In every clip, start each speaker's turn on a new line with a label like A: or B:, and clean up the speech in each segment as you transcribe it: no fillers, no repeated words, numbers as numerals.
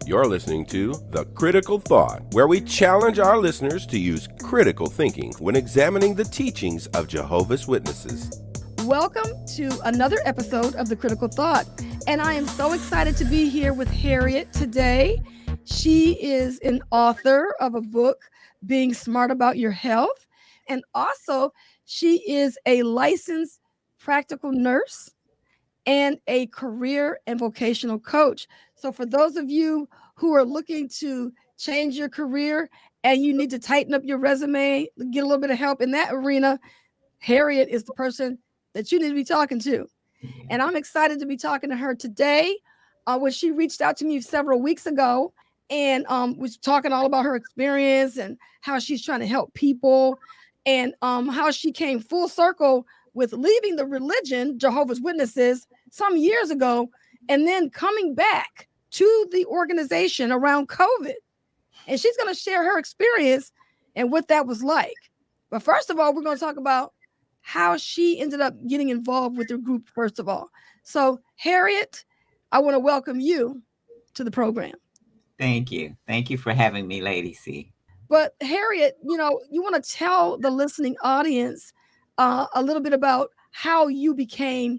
A: You're listening to The Critical Thought, where we challenge our listeners to use critical thinking when examining the teachings of Jehovah's Witnesses.
B: Welcome to another episode of The Critical Thought, and I am so excited to be here with Harriet today. She is an author of a book, Being Smart About Your Health, and also she is a licensed practical nurse and a career and vocational coach. So for those of you who are looking to change your career and you need to tighten up your resume, get a little bit of help in that arena, Harriet is the person that you need to be talking to. And I'm excited to be talking to her today. When she reached out to me several weeks ago and was talking all about her experience and how she's trying to help people and how she came full circle with leaving the religion, Jehovah's Witnesses, some years ago, and then coming back to the organization around COVID. And she's going to share her experience and what that was like. But first of all, we're going to talk about how she ended up getting involved with the group, first of all. So, Harriet, I want to welcome you to the program.
C: Thank you. Thank you for having me, Lady C.
B: But Harriet, you want to tell the listening audience a little bit about how you became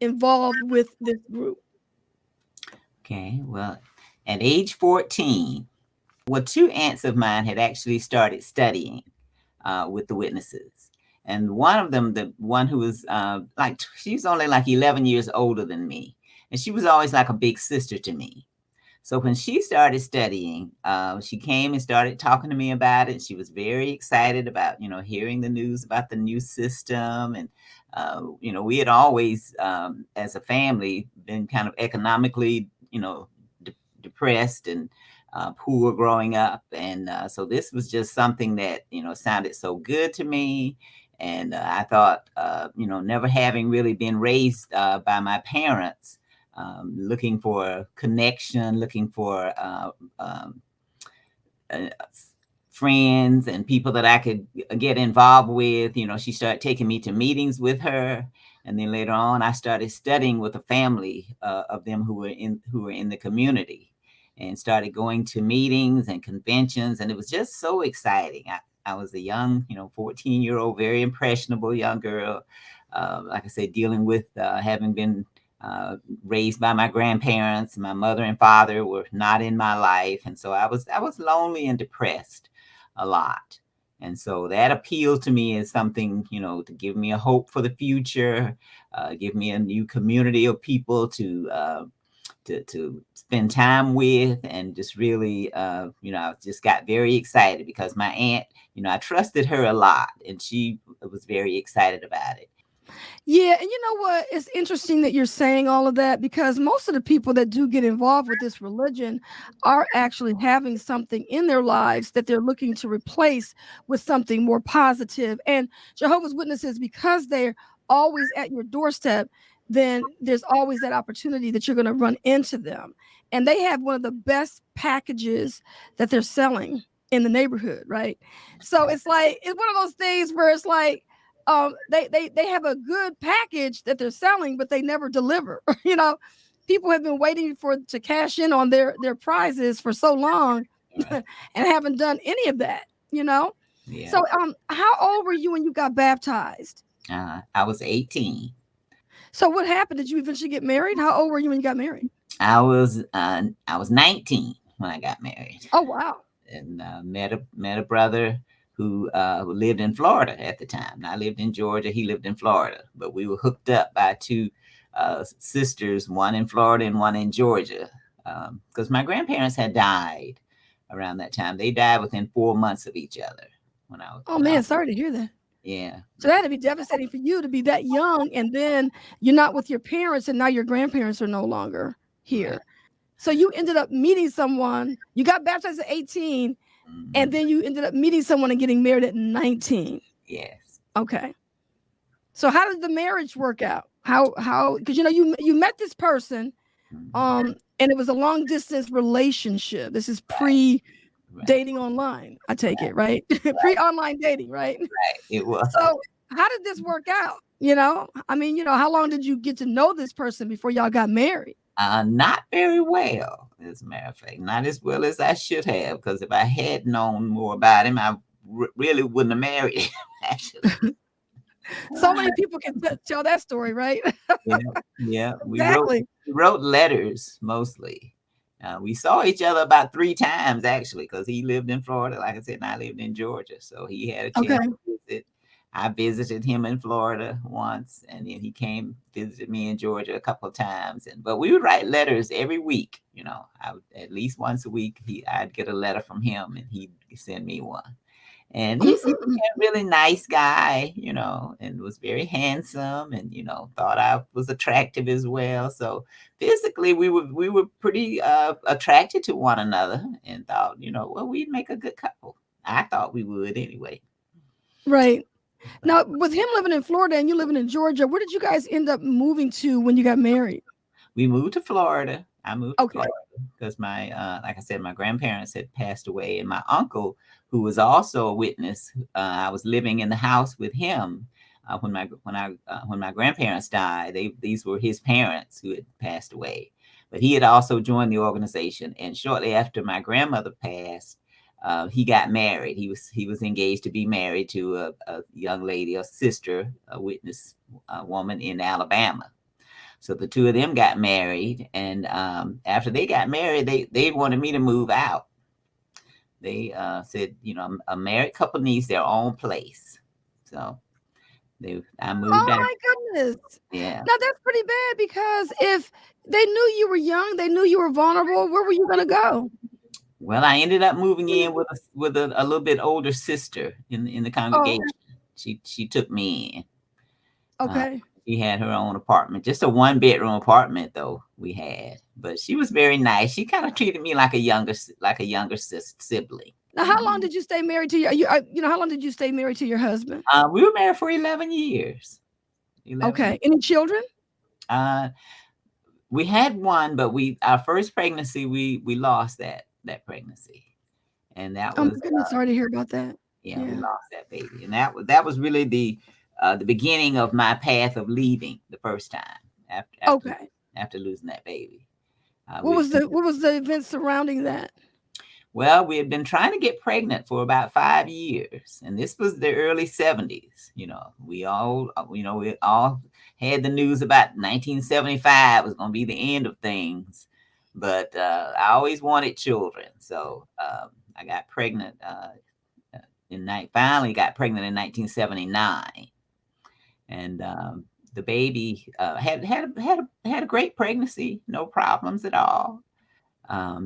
B: involved with this group.
C: Okay, well, at age 14, two aunts of mine had actually started studying with the Witnesses. And one of them, the one who was she's only like 11 years older than me. And she was always like a big sister to me. So when she started studying, she came and started talking to me about it. She was very excited about, hearing the news about the new system. And, we had always, as a family, been kind of economically, depressed and poor growing up. And so this was just something that, sounded so good to me. And I thought, never having really been raised by my parents, looking for connection, looking for friends and people that I could get involved with. She started taking me to meetings with her. And then later on, I started studying with a family of them who were in the community and started going to meetings and conventions. And it was just so exciting. I was a young, 14-year-old, very impressionable young girl. Like I said, dealing with having been raised by my grandparents. My mother and father were not in my life. And so I was lonely and depressed a lot. And so that appealed to me as something, to give me a hope for the future, give me a new community of people to spend time with, and just really, I just got very excited because my aunt, I trusted her a lot, and she was very excited about it.
B: Yeah, and you know what? It's interesting that you're saying all of that because most of the people that do get involved with this religion are actually having something in their lives that they're looking to replace with something more positive. And Jehovah's Witnesses, because they're always at your doorstep, then there's always that opportunity that you're going to run into them. And they have one of the best packages that they're selling in the neighborhood, right? So it's like, it's one of those things where it's like, they have a good package that they're selling, but they never deliver. People have been waiting to cash in on their prizes for so long and haven't done any of that, Yeah. So how old were you when you got baptized?
C: I was 18.
B: So what happened? Did you eventually get married? How old were you when you got married?
C: I was 19 when I got married.
B: Oh, wow.
C: And met a brother who lived in Florida at the time. I lived in Georgia. He lived in Florida. But we were hooked up by two sisters, one in Florida and one in Georgia. Because my grandparents had died around that time. They died within 4 months of each other.
B: Sorry to hear that.
C: Yeah.
B: So that had to be devastating for you to be that young, and then you're not with your parents, and now your grandparents are no longer here. Right. So you ended up meeting someone. You got baptized at 18, and then you ended up meeting someone and getting married at 19.
C: Yes.
B: Okay. So how did the marriage work out? How? Because you met this person, and it was a long distance relationship. This is pre-dating online. I take it, right? Pre-online dating, right?
C: Right. It was.
B: So how did this work out? How long did you get to know this person before y'all got married?
C: Not very well, as a matter of fact, not as well as I should have. Because if I had known more about him, I really wouldn't have married him. Actually,
B: So many people can tell that story, right?
C: yeah, yeah.
B: Exactly.
C: We wrote letters mostly. We saw each other about 3 times actually, because he lived in Florida, like I said, and I lived in Georgia. So he had a chance
B: Okay.
C: to visit. I visited him in Florida once, and then he came visited me in Georgia a couple of times. But we would write letters every week. I would, at least once a week. I'd get a letter from him, and he'd send me one. And he seemed to be a really nice guy, and was very handsome, and thought I was attractive as well. So physically, we were pretty attracted to one another, and thought, well, we'd make a good couple. I thought we would anyway.
B: Right.
C: So
B: Now, with him living in Florida and you living in Georgia, where did you guys end up moving to when you got married?
C: we moved to Florida. I moved to
B: Okay.
C: Florida because like I said, my grandparents had passed away, and my uncle, who was also a witness, I was living in the house with him when my grandparents died. These were his parents who had passed away, but he had also joined the organization. And shortly after my grandmother passed, he got married. He was engaged to be married to a young lady, a sister, a witness woman in Alabama. So the two of them got married, and after they got married, they wanted me to move out. They said, a married couple needs their own place. So I moved
B: Oh
C: out.
B: my goodness.
C: Yeah.
B: Now that's pretty bad because if they knew you were young, they knew you were vulnerable, where were you going to go?
C: Well, I ended up moving in with a little bit older sister in the
B: Oh,
C: congregation. She took me in. Uh,
B: okay.
C: she had her own apartment, just a 1 bedroom apartment though we had. But she was very nice. She kind of treated me like a younger sibling.
B: Now, how long did you stay married to how long did you stay married to your husband?
C: We were married for 11 years. 11
B: Okay.
C: years.
B: Any children?
C: Uh, we had one, but our first pregnancy, we lost that pregnancy, and that
B: Oh my
C: was
B: goodness, sorry to hear about that.
C: yeah, we
B: Yeah.
C: lost that baby, and that was really the beginning of my path of leaving the first time after after
B: Okay.
C: after losing that baby.
B: What was the event surrounding that?
C: Well, we had been trying to get pregnant for about 5 years, and this was the early 70s. We all had the news about 1975 was going to be the end of things, but I always wanted children, so I got pregnant. Finally got pregnant in 1979, and the baby had a great pregnancy, no problems at all.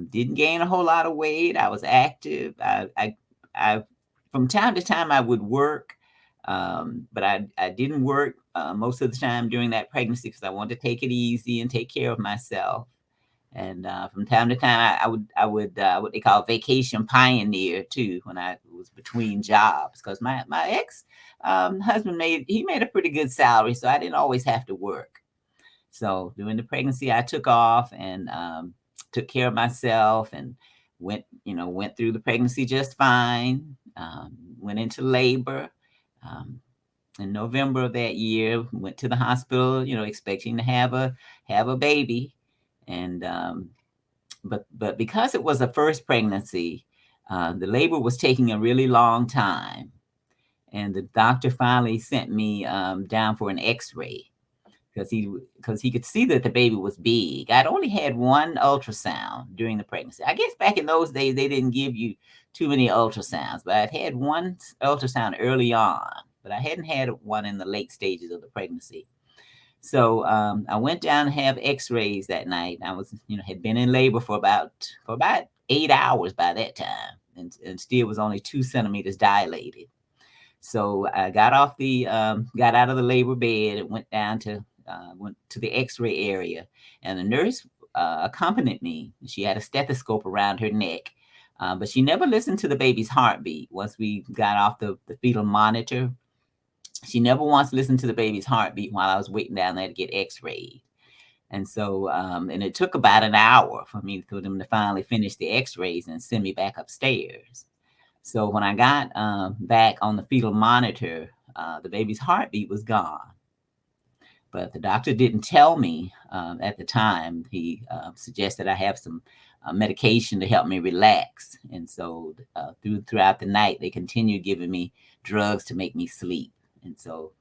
C: Didn't gain a whole lot of weight. I was active. I from time to time I would work, but I didn't work most of the time during that pregnancy because I wanted to take it easy and take care of myself. And from time to time, I would what they call vacation pioneer too when I was between jobs, because my ex husband made a pretty good salary, so I didn't always have to work. So during the pregnancy, I took off and took care of myself, and went through the pregnancy just fine. Went into labor um, in November of that year. Went to the hospital, expecting to have a baby, and but because it was a first pregnancy, the labor was taking a really long time, and the doctor finally sent me down for an X-ray because he could see that the baby was big. I'd only had one ultrasound during the pregnancy. I guess back in those days they didn't give you too many ultrasounds, but I'd had one ultrasound early on, but I hadn't had one in the late stages of the pregnancy. So I went down to have X-rays that night. I was, had been in labor for about 8 hours by that time, and still was only 2 centimeters dilated. So I got out of the labor bed and went to the X-ray area, and the nurse accompanied me. She had a stethoscope around her neck, but she never listened to the baby's heartbeat. Once we got off the fetal monitor, she never once listened to the baby's heartbeat while I was waiting down there to get X-rayed. And so, and it took about an hour for them to finally finish the X-rays and send me back upstairs. So when I got back on the fetal monitor, the baby's heartbeat was gone. But the doctor didn't tell me at the time. He suggested I have some medication to help me relax. And so throughout the night, they continued giving me drugs to make me sleep. And so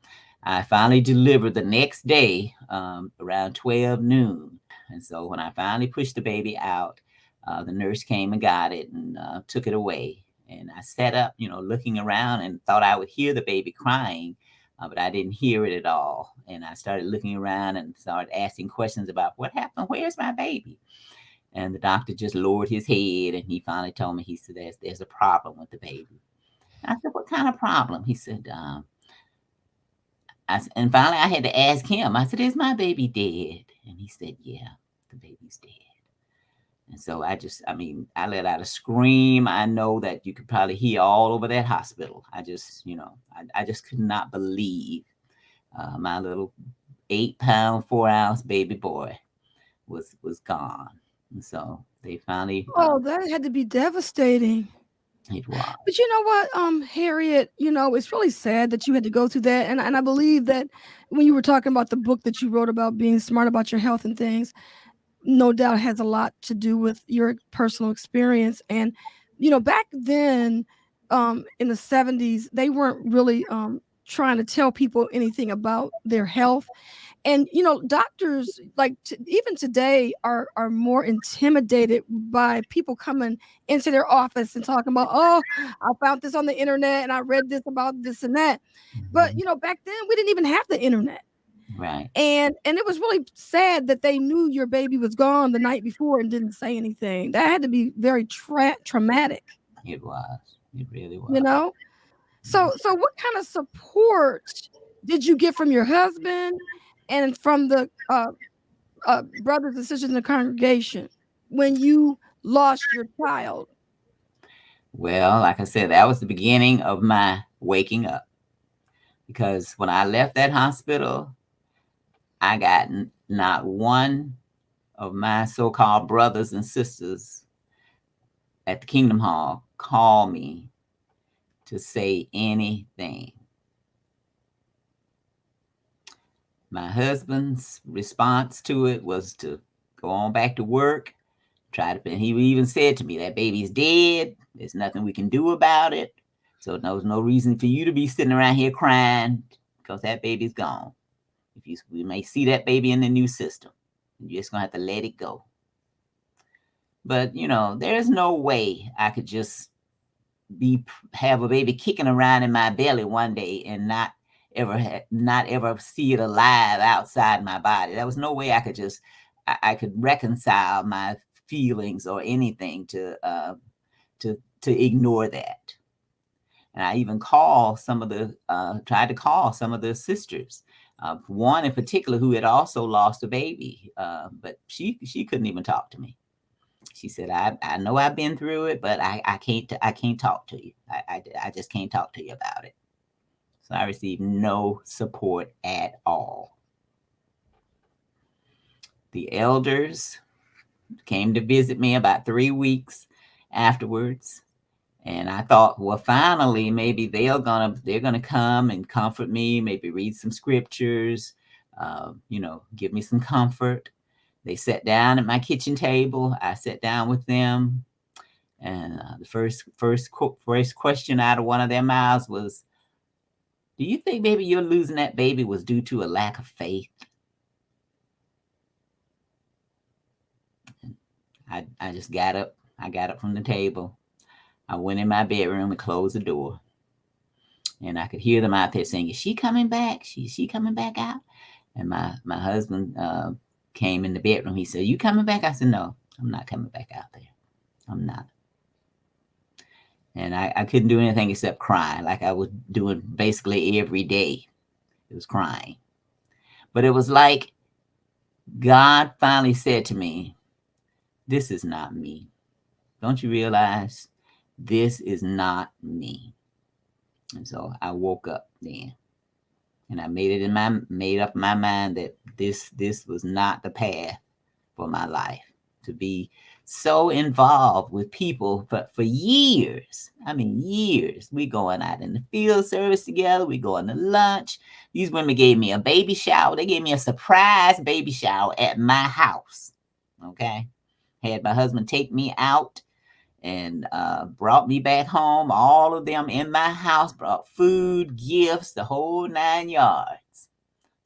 C: I finally delivered the next day around 12 noon. And so when I finally pushed the baby out, the nurse came and got it and took it away. And I sat up, looking around and thought I would hear the baby crying, but I didn't hear it at all. And I started looking around and started asking questions about what happened. Where's my baby? And the doctor just lowered his head and he finally told me, he said, there's a problem with the baby. I said, what kind of problem? He said, and finally I had to ask him. I said, is my baby dead? And he said, yeah, the baby's dead. And so I let out a scream. I know that you could probably hear all over that hospital. I just could not believe my little 8-pound, 4-ounce baby boy was gone. And so they finally.
B: Oh, that had to be devastating.
C: It was.
B: But you know what, Harriet, it's really sad that you had to go through that. And I believe that when you were talking about the book that you wrote about being smart about your health and things, no doubt has a lot to do with your personal experience. And, back then, in the 70s, they weren't really trying to tell people anything about their health. And doctors even today are more intimidated by people coming into their office and talking about, oh, I found this on the internet and I read this about this and that. But back then we didn't even have the internet.
C: Right.
B: And it was really sad that they knew your baby was gone the night before and didn't say anything. That had to be very traumatic.
C: It was. It really was.
B: So what kind of support did you get from your husband and from the brothers and sisters in the congregation when you lost your child?
C: Well, like I said, that was the beginning of my waking up. Because when I left that hospital, I got not one of my so-called brothers and sisters at the Kingdom Hall call me to say anything. My husband's response to it was to go on back to work. And he even said to me, that baby's dead. There's nothing we can do about it. So there's no reason for you to be sitting around here crying because that baby's gone. We may see that baby in the new system. You're just going to have to let it go. But, there's no way I could just have a baby kicking around in my belly one day and not ever see it alive outside my body. There was no way I could reconcile my feelings or anything to ignore that. And I even tried to call some of the sisters. One in particular who had also lost a baby, but she couldn't even talk to me. She said, I know I've been through it, but I can't talk to you. I just can't talk to you about it. So I received no support at all. The elders came to visit me about 3 weeks afterwards. And I thought, well, finally, maybe they're gonna come and comfort me, maybe read some scriptures, give me some comfort. They sat down at my kitchen table. I sat down with them, and the first question out of one of their mouths was, "Do you think maybe you're losing that baby was due to a lack of faith?" I just got up. I got up from the table. I went in my bedroom and closed the door. And I could hear them out there saying, "Is she coming back? She coming back out?" And my husband came in the bedroom. He said, "You coming back?" I said, "No, I'm not coming back out there. I'm not." And I couldn't do anything except cry, like I was doing basically every day. It was crying. But it was like God finally said to me, "This is not me. Don't you realize this is not me?" And so I woke up then, and I made up my mind that this was not the path for my life to be so involved with people for years. I mean, years. We going out in the field service together. We going to lunch. These women gave me a baby shower. They gave me a surprise baby shower at my house. Okay. Had my husband take me out and brought me back home. All of them in my house brought food, gifts, the whole 9 yards.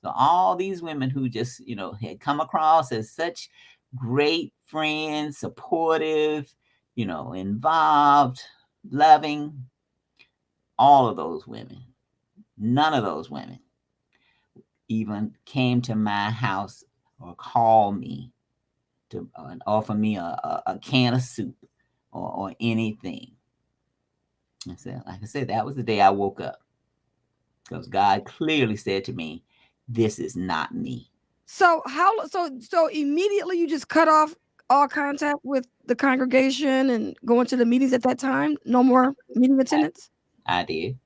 C: So all these women who just, had come across as such great friends, supportive, involved, loving, all of those women, none of those women even came to my house or called me to offer me a can of soup or anything. I said, like I said, that was the day I woke up because God clearly said to me, "This is not me."
B: So so immediately you just cut off all contact with the congregation and going to the meetings at that time? No more meeting attendance?
C: I did.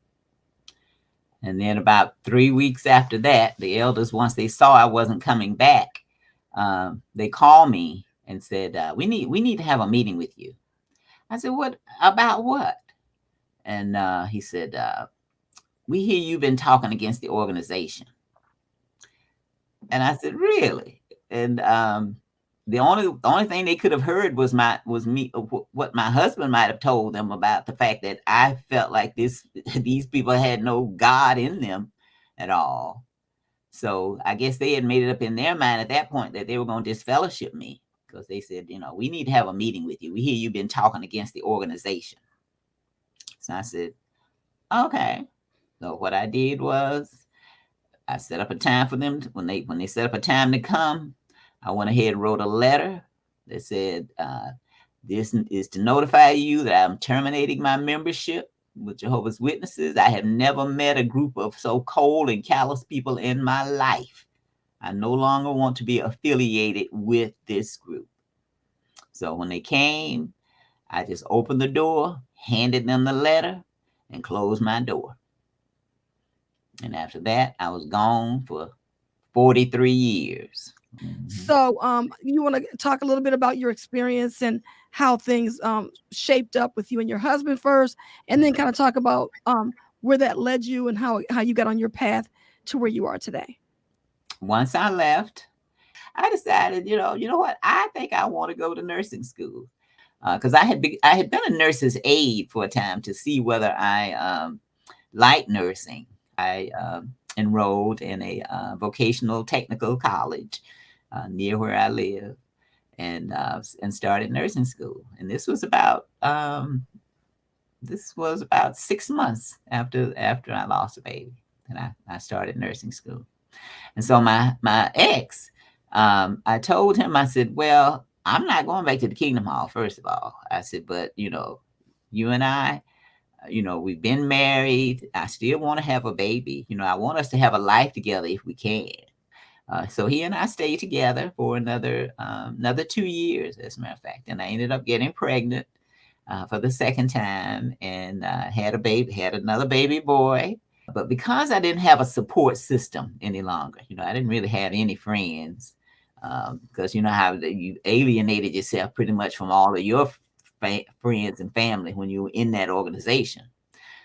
C: And then about 3 weeks after that, the elders, once they saw I wasn't coming back, they called me and said, "We need to have a meeting with you." I said, "What about what?" And he said, "We hear you've been talking against the organization." And I said, "Really?" And the only thing they could have heard was me what my husband might have told them about the fact that I felt like these people had no God in them at all. So I guess they had made it up in their mind at that point that they were going to disfellowship me because they said, "We need to have a meeting with you. We hear you've been talking against the organization." So I said, "Okay." So what I did was I set up a time for them when they set up a time to come. I went ahead and wrote a letter that said, "This is to notify you that I'm terminating my membership with Jehovah's Witnesses. I have never met a group of so cold and callous people in my life. I no longer want to be affiliated with this group." So when they came, I just opened the door, handed them the letter, and closed my door. And after that, I was gone for 43 years.
B: So you want to talk a little bit about your experience and how things shaped up with you and your husband first, and then kind of talk about where that led you and how you got on your path to where you are today.
C: Once I left, I decided, you know what? I think I want to go to nursing school because I had been a nurse's aide for a time to see whether I liked nursing. I enrolled in a vocational technical college near where I live, and started nursing school. And this was about 6 months after I lost a baby, and I started nursing school. And so my ex, I told him, I said, "Well, I'm not going back to the Kingdom Hall, first of all." I said, "But you and I, we've been married. I still want to have a baby. I want us to have a life together if we can." So he and I stayed together for another 2 years, as a matter of fact. And I ended up getting pregnant for the second time and had another baby boy. But because I didn't have a support system any longer, I didn't really have any friends because you know how you alienated yourself pretty much from all of your friends and family when you were in that organization.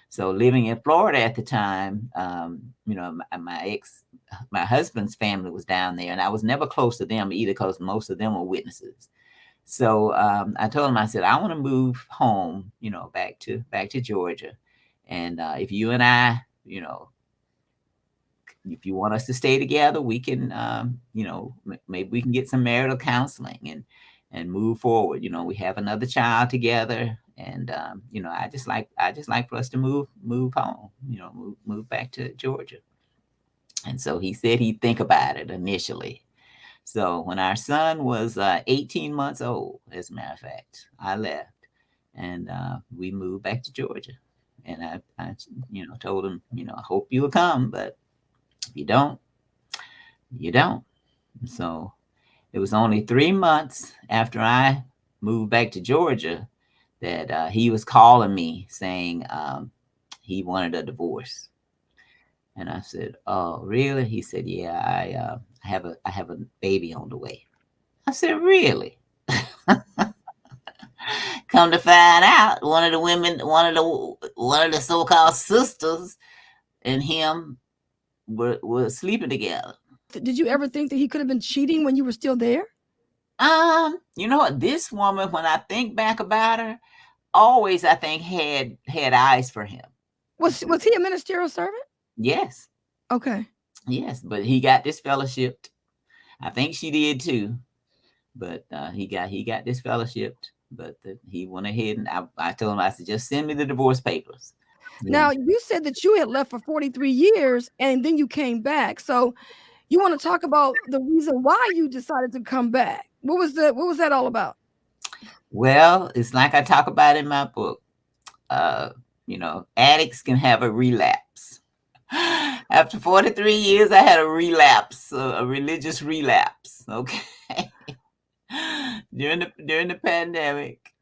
C: So living in Florida at the time, my husband's family was down there, and I was never close to them either because most of them were witnesses. So I told him, I said, "I want to move home, back to Georgia, and if you and I, if you want us to stay together, we can, maybe we can get some marital counseling and move forward. We have another child together, and I just like for us to move home, move back to Georgia." And so he said he'd think about it initially. So when our son was 18 months old, as a matter of fact, I left and we moved back to Georgia. And I told him, "I hope you'll come, but if you don't, you don't." So it was only 3 months after I moved back to Georgia that he was calling me saying he wanted a divorce. And I said, "Oh, really?" He said, "Yeah, I have a baby on the way." I said, "Really?" Come to find out, one of the women, one of the so-called sisters, and him were sleeping together.
B: Did you ever think that he could have been cheating when you were still there?
C: You know what? This woman, when I think back about her, always I think had eyes for him.
B: Was he a ministerial servant?
C: Yes.
B: Okay.
C: Yes, but he got disfellowshipped. I think she did too. But he got disfellowshipped. But he went ahead and I told him, I said, just send me the divorce papers. Yeah.
B: Now, you said that you had left for 43 years and then you came back. So you want to talk about the reason why you decided to come back? What was that all about?
C: Well, it's like I talk about in my book. Addicts can have a relapse. After 43 years, I had a relapse, a religious relapse. Okay. during the pandemic.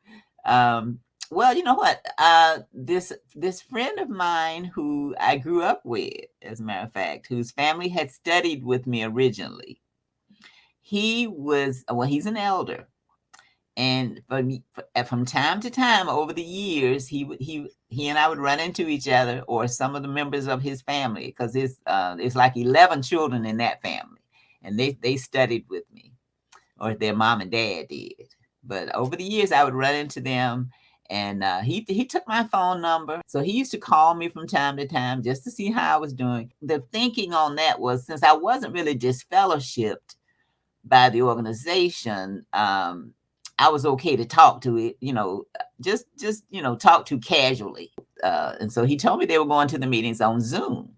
C: Well, you know what? This friend of mine who I grew up with, as a matter of fact, whose family had studied with me originally, he's an elder. And from time to time over the years, he and I would run into each other or some of the members of his family, because it's like 11 children in that family, and they studied with me, or their mom and dad did. But over the years, I would run into them, and he took my phone number, so he used to call me from time to time just to see how I was doing. The thinking on that was, since I wasn't really disfellowshipped by the organization, I was okay to talk to it, just talk to casually. And so he told me they were going to the meetings on Zoom.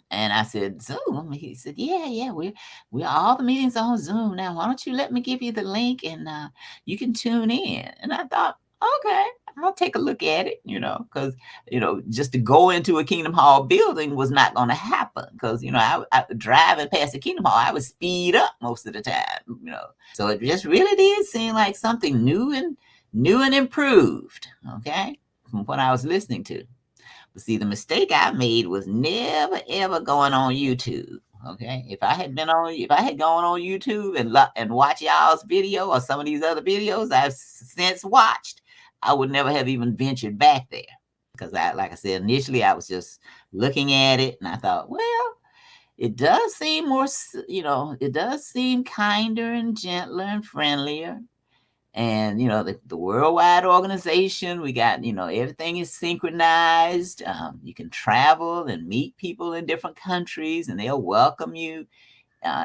C: And I said, Zoom? He said, yeah, we're all the meetings on Zoom now. Why don't you let me give you the link and you can tune in? And I thought, okay, I'll take a look at it, because, just to go into a Kingdom Hall building was not going to happen, because, I driving past the Kingdom Hall, I would speed up most of the time, So it just really did seem like something new and improved, okay, from what I was listening to. But see, the mistake I made was never, ever going on YouTube. Okay, if I had gone on YouTube and watched y'all's video or some of these other videos I've since watched, I would never have even ventured back there, because like I said, initially I was just looking at it and I thought, well, it does seem more, it does seem kinder and gentler and friendlier. And, the worldwide organization, we got, everything is synchronized. You can travel and meet people in different countries and they'll welcome you.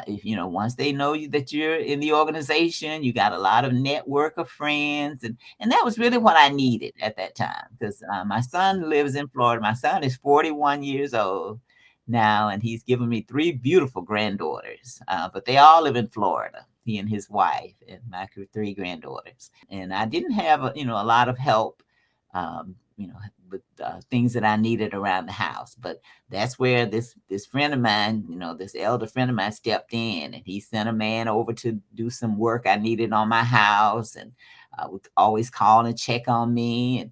C: If once they know you, that you're in the organization, you got a lot of network of friends, and that was really what I needed at that time, because my son lives in Florida. My son is 41 years old now, and he's given me 3 beautiful granddaughters, but they all live in Florida. He and his wife and my 3 granddaughters, and I didn't have a lot of help, with things that I needed around the house. But that's where this friend of mine, this elder friend of mine, stepped in, and he sent a man over to do some work I needed on my house, and would always call and check on me, and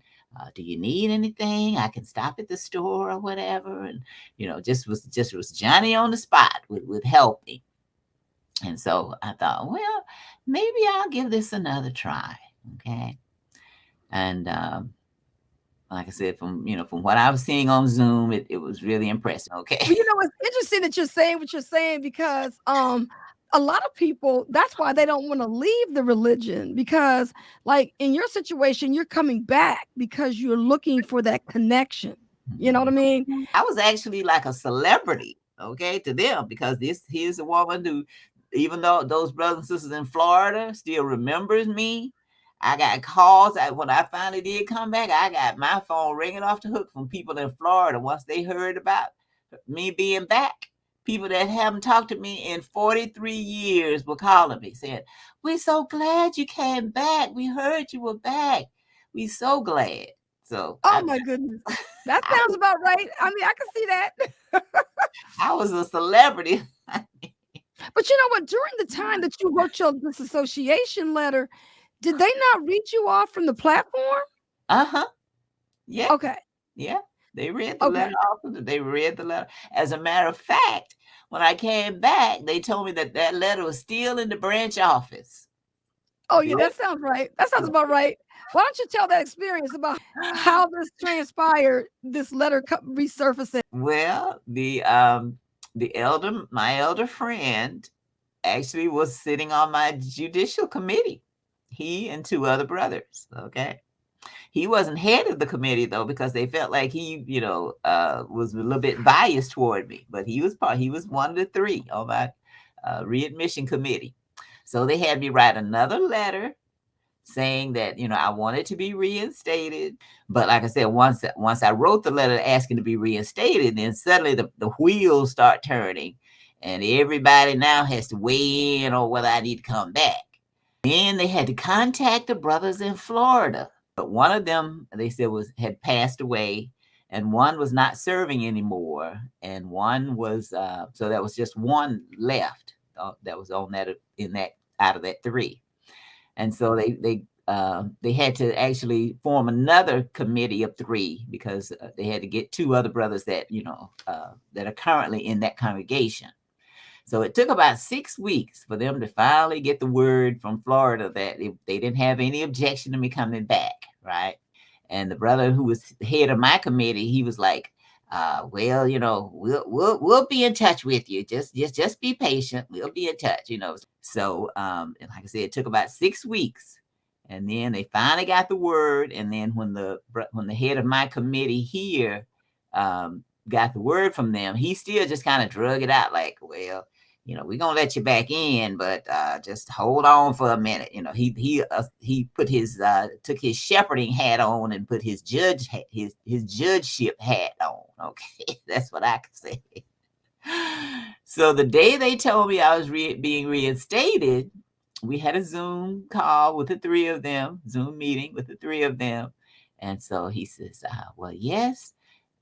C: do you need anything? I can stop at the store or whatever. And just was Johnny on the spot with helping. And so I thought, well, maybe I'll give this another try. Okay. And like I said, from what I was seeing on Zoom, it was really impressive. Okay.
B: Well, it's interesting that you're saying what you're saying, because a lot of people, that's why they don't want to leave the religion, because like in your situation, you're coming back because you're looking for that connection. You know what I mean?
C: I was actually like a celebrity, okay, to them, because here's a woman who, even though those brothers and sisters in Florida still remembers me. I got calls. When I finally did come back, I got my phone ringing off the hook from people in Florida once they heard about me being back. People that haven't talked to me in 43 years were calling me saying, we're so glad you came back. We heard you were back. We're so glad. So,
B: my goodness. That sounds about right. I mean, I can see that.
C: I was a celebrity.
B: But you know what? During the time that you wrote your disassociation letter, did they not read you off from the platform?
C: Uh-huh. Yeah.
B: Okay.
C: Yeah. They read the letter off. They read the letter. As a matter of fact, when I came back, they told me that letter was still in the branch office.
B: Oh, yeah, that sounds right. That sounds about right. Why don't you tell that experience about how this transpired, this letter resurfacing?
C: Well, my elder friend actually was sitting on my judicial committee. He and two other brothers. Okay. He wasn't head of the committee though, because they felt like he, was a little bit biased toward me. But he was one of the three on my readmission committee. So they had me write another letter saying that I wanted to be reinstated. But like I said, once I wrote the letter asking to be reinstated, then suddenly the wheels start turning, and everybody now has to weigh in on whether I need to come back. Then they had to contact the brothers in Florida. But one of them, they said, had passed away, and one was not serving anymore, and one was so that was just one left that was on that out of that three. And so they had to actually form another committee of three, because they had to get two other brothers that that are currently in that congregation. So it took about 6 weeks for them to finally get the word from Florida that they didn't have any objection to me coming back, right? And the brother who was head of my committee, he was like, well, we'll be in touch with you. Just be patient. We'll be in touch, So, and like I said, it took about 6 weeks, and then they finally got the word. And then when the head of my committee here got the word from them, he still just kind of drug it out, like, well, we're gonna let you back in, but just hold on for a minute. He put his took his shepherding hat on and put his his judgeship hat on. Okay, that's what I can say. So the day they told me I was being reinstated, we had a Zoom call with the three of them, Zoom meeting with the three of them. And so he says, well, yes,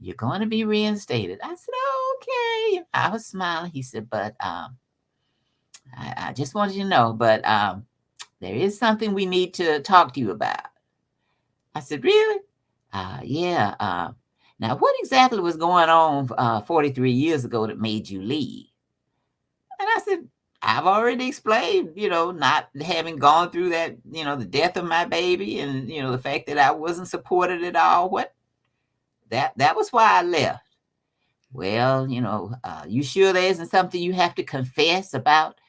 C: you're going to be reinstated. I said, okay. I was smiling. He said, but I just wanted you to know, but there is something we need to talk to you about. I said, really? Yeah. Now, what exactly was going on 43 years ago that made you leave? And I said, I've already explained, not having gone through that, the death of my baby, and, the fact that I wasn't supported at all. That was why I left. Well, you sure there isn't something you have to confess about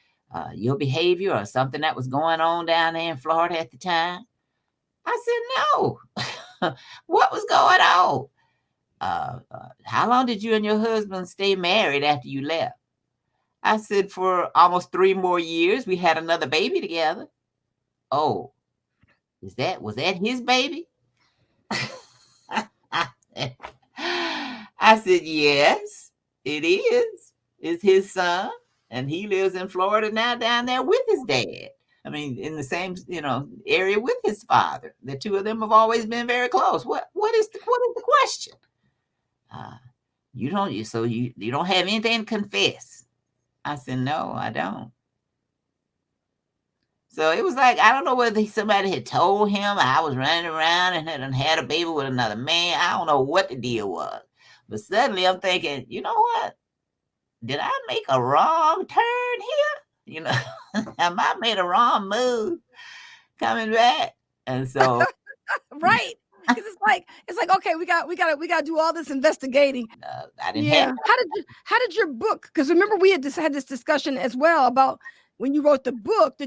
C: your behavior or something that was going on down there in Florida at the time? I said, no. What was going on? How long did you and your husband stay married after you left? I said, for almost 3 more years. We had another baby together. Oh, was that his baby? I said, yes, it is. It's his son, and he lives in Florida now down there with his dad. I mean, in the same, area with his father. The two of them have always been very close. What is the question? You don't have anything to confess? I said, no, I don't. So it was like, I don't know whether somebody had told him I was running around and had a baby with another man. I don't know what the deal was. But suddenly I'm thinking, you know what? Did I make a wrong turn here? I might have made a wrong move coming back. And so
B: Right. Because it's like, okay, we got to do all this investigating.
C: I didn't have.
B: How did your book? Because remember, we had this discussion as well about when you wrote the book.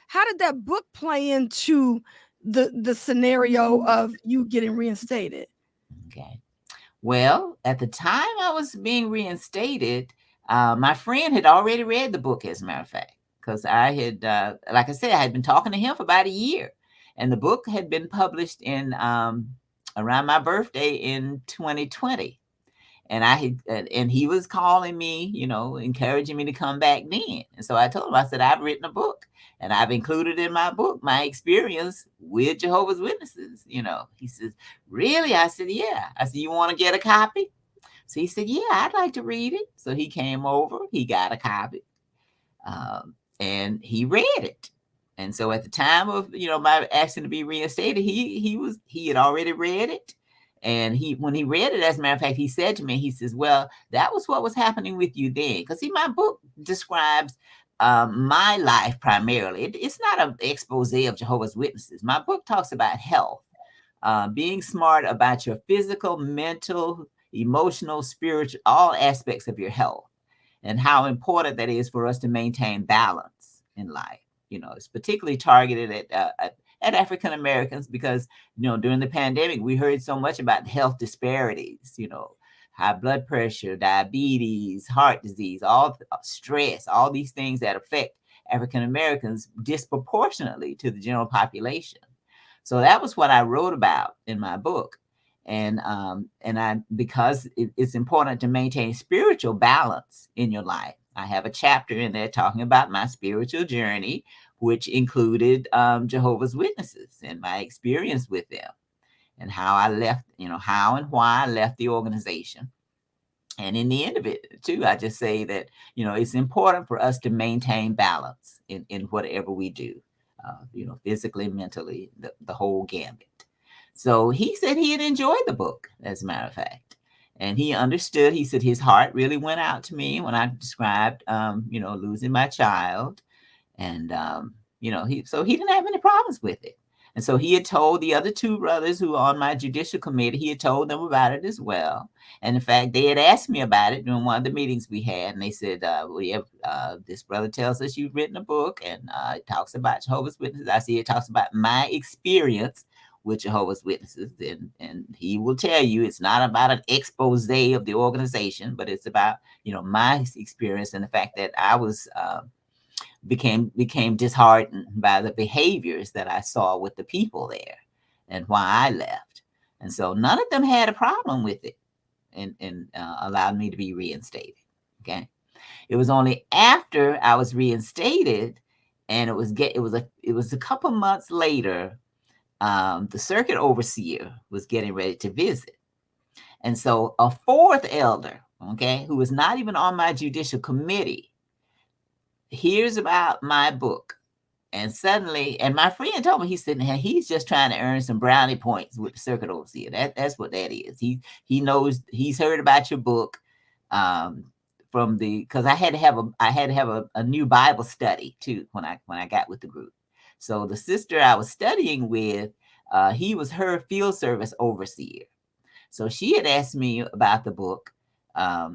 B: How did that book play into the scenario of you getting reinstated?
C: Okay. Well, at the time I was being reinstated, my friend had already read the book, as a matter of fact, because I had, like I said, I had been talking to him for about a year, and the book had been published in around my birthday in 2020. And he was calling me, encouraging me to come back then. And so I told him, I said, I've written a book, and I've included in my book my experience with Jehovah's Witnesses. He says, really? I said, yeah. I said, you want to get a copy? So he said, yeah, I'd like to read it. So he came over, he got a copy, and he read it. And so at the time of, my asking to be reinstated, he had already read it. And when he read it, as a matter of fact, he said to me, he says, well, that was what was happening with you then. Because my book describes my life primarily. It's not an expose of Jehovah's Witnesses. My book talks about health, being smart about your physical, mental, emotional, spiritual, all aspects of your health, and how important that is for us to maintain balance in life. It's particularly targeted at African Americans because, during the pandemic, we heard so much about health disparities, high blood pressure, diabetes, heart disease, all stress, all these things that affect African Americans disproportionately to the general population. So that was what I wrote about in my book. And because it's important to maintain spiritual balance in your life. I have a chapter in there talking about my spiritual journey, which included Jehovah's Witnesses and my experience with them, and how I left, how and why I left the organization. And in the end of it, too, I just say that, it's important for us to maintain balance in whatever we do, physically, mentally, the whole gambit. So he said he had enjoyed the book, as a matter of fact. And he understood. He said his heart really went out to me when I described, losing my child. And, so he didn't have any problems with it. And so he had told the other two brothers who were on my judicial committee, he had told them about it as well. And in fact, they had asked me about it during one of the meetings we had. And they said, this brother tells us you've written a book, and it talks about Jehovah's Witnesses. I see it talks about my experience with Jehovah's Witnesses. And he will tell you it's not about an expose of the organization, but it's about, my experience and the fact that I was became disheartened by the behaviors that I saw with the people there and why I left. And so none of them had a problem with it and allowed me to be reinstated. Okay. It was only after I was reinstated, and it was a couple months later, the circuit overseer was getting ready to visit. And so a fourth elder, okay, who was not even on my judicial committee, hears about my book. And suddenly, and my friend told me, he said, he's just trying to earn some brownie points with the circuit overseer. That's what that is. He knows, he's heard about your book, because I had to have a new Bible study too when I got with the group. So the sister I was studying with, he was her field service overseer. So she had asked me about the book. I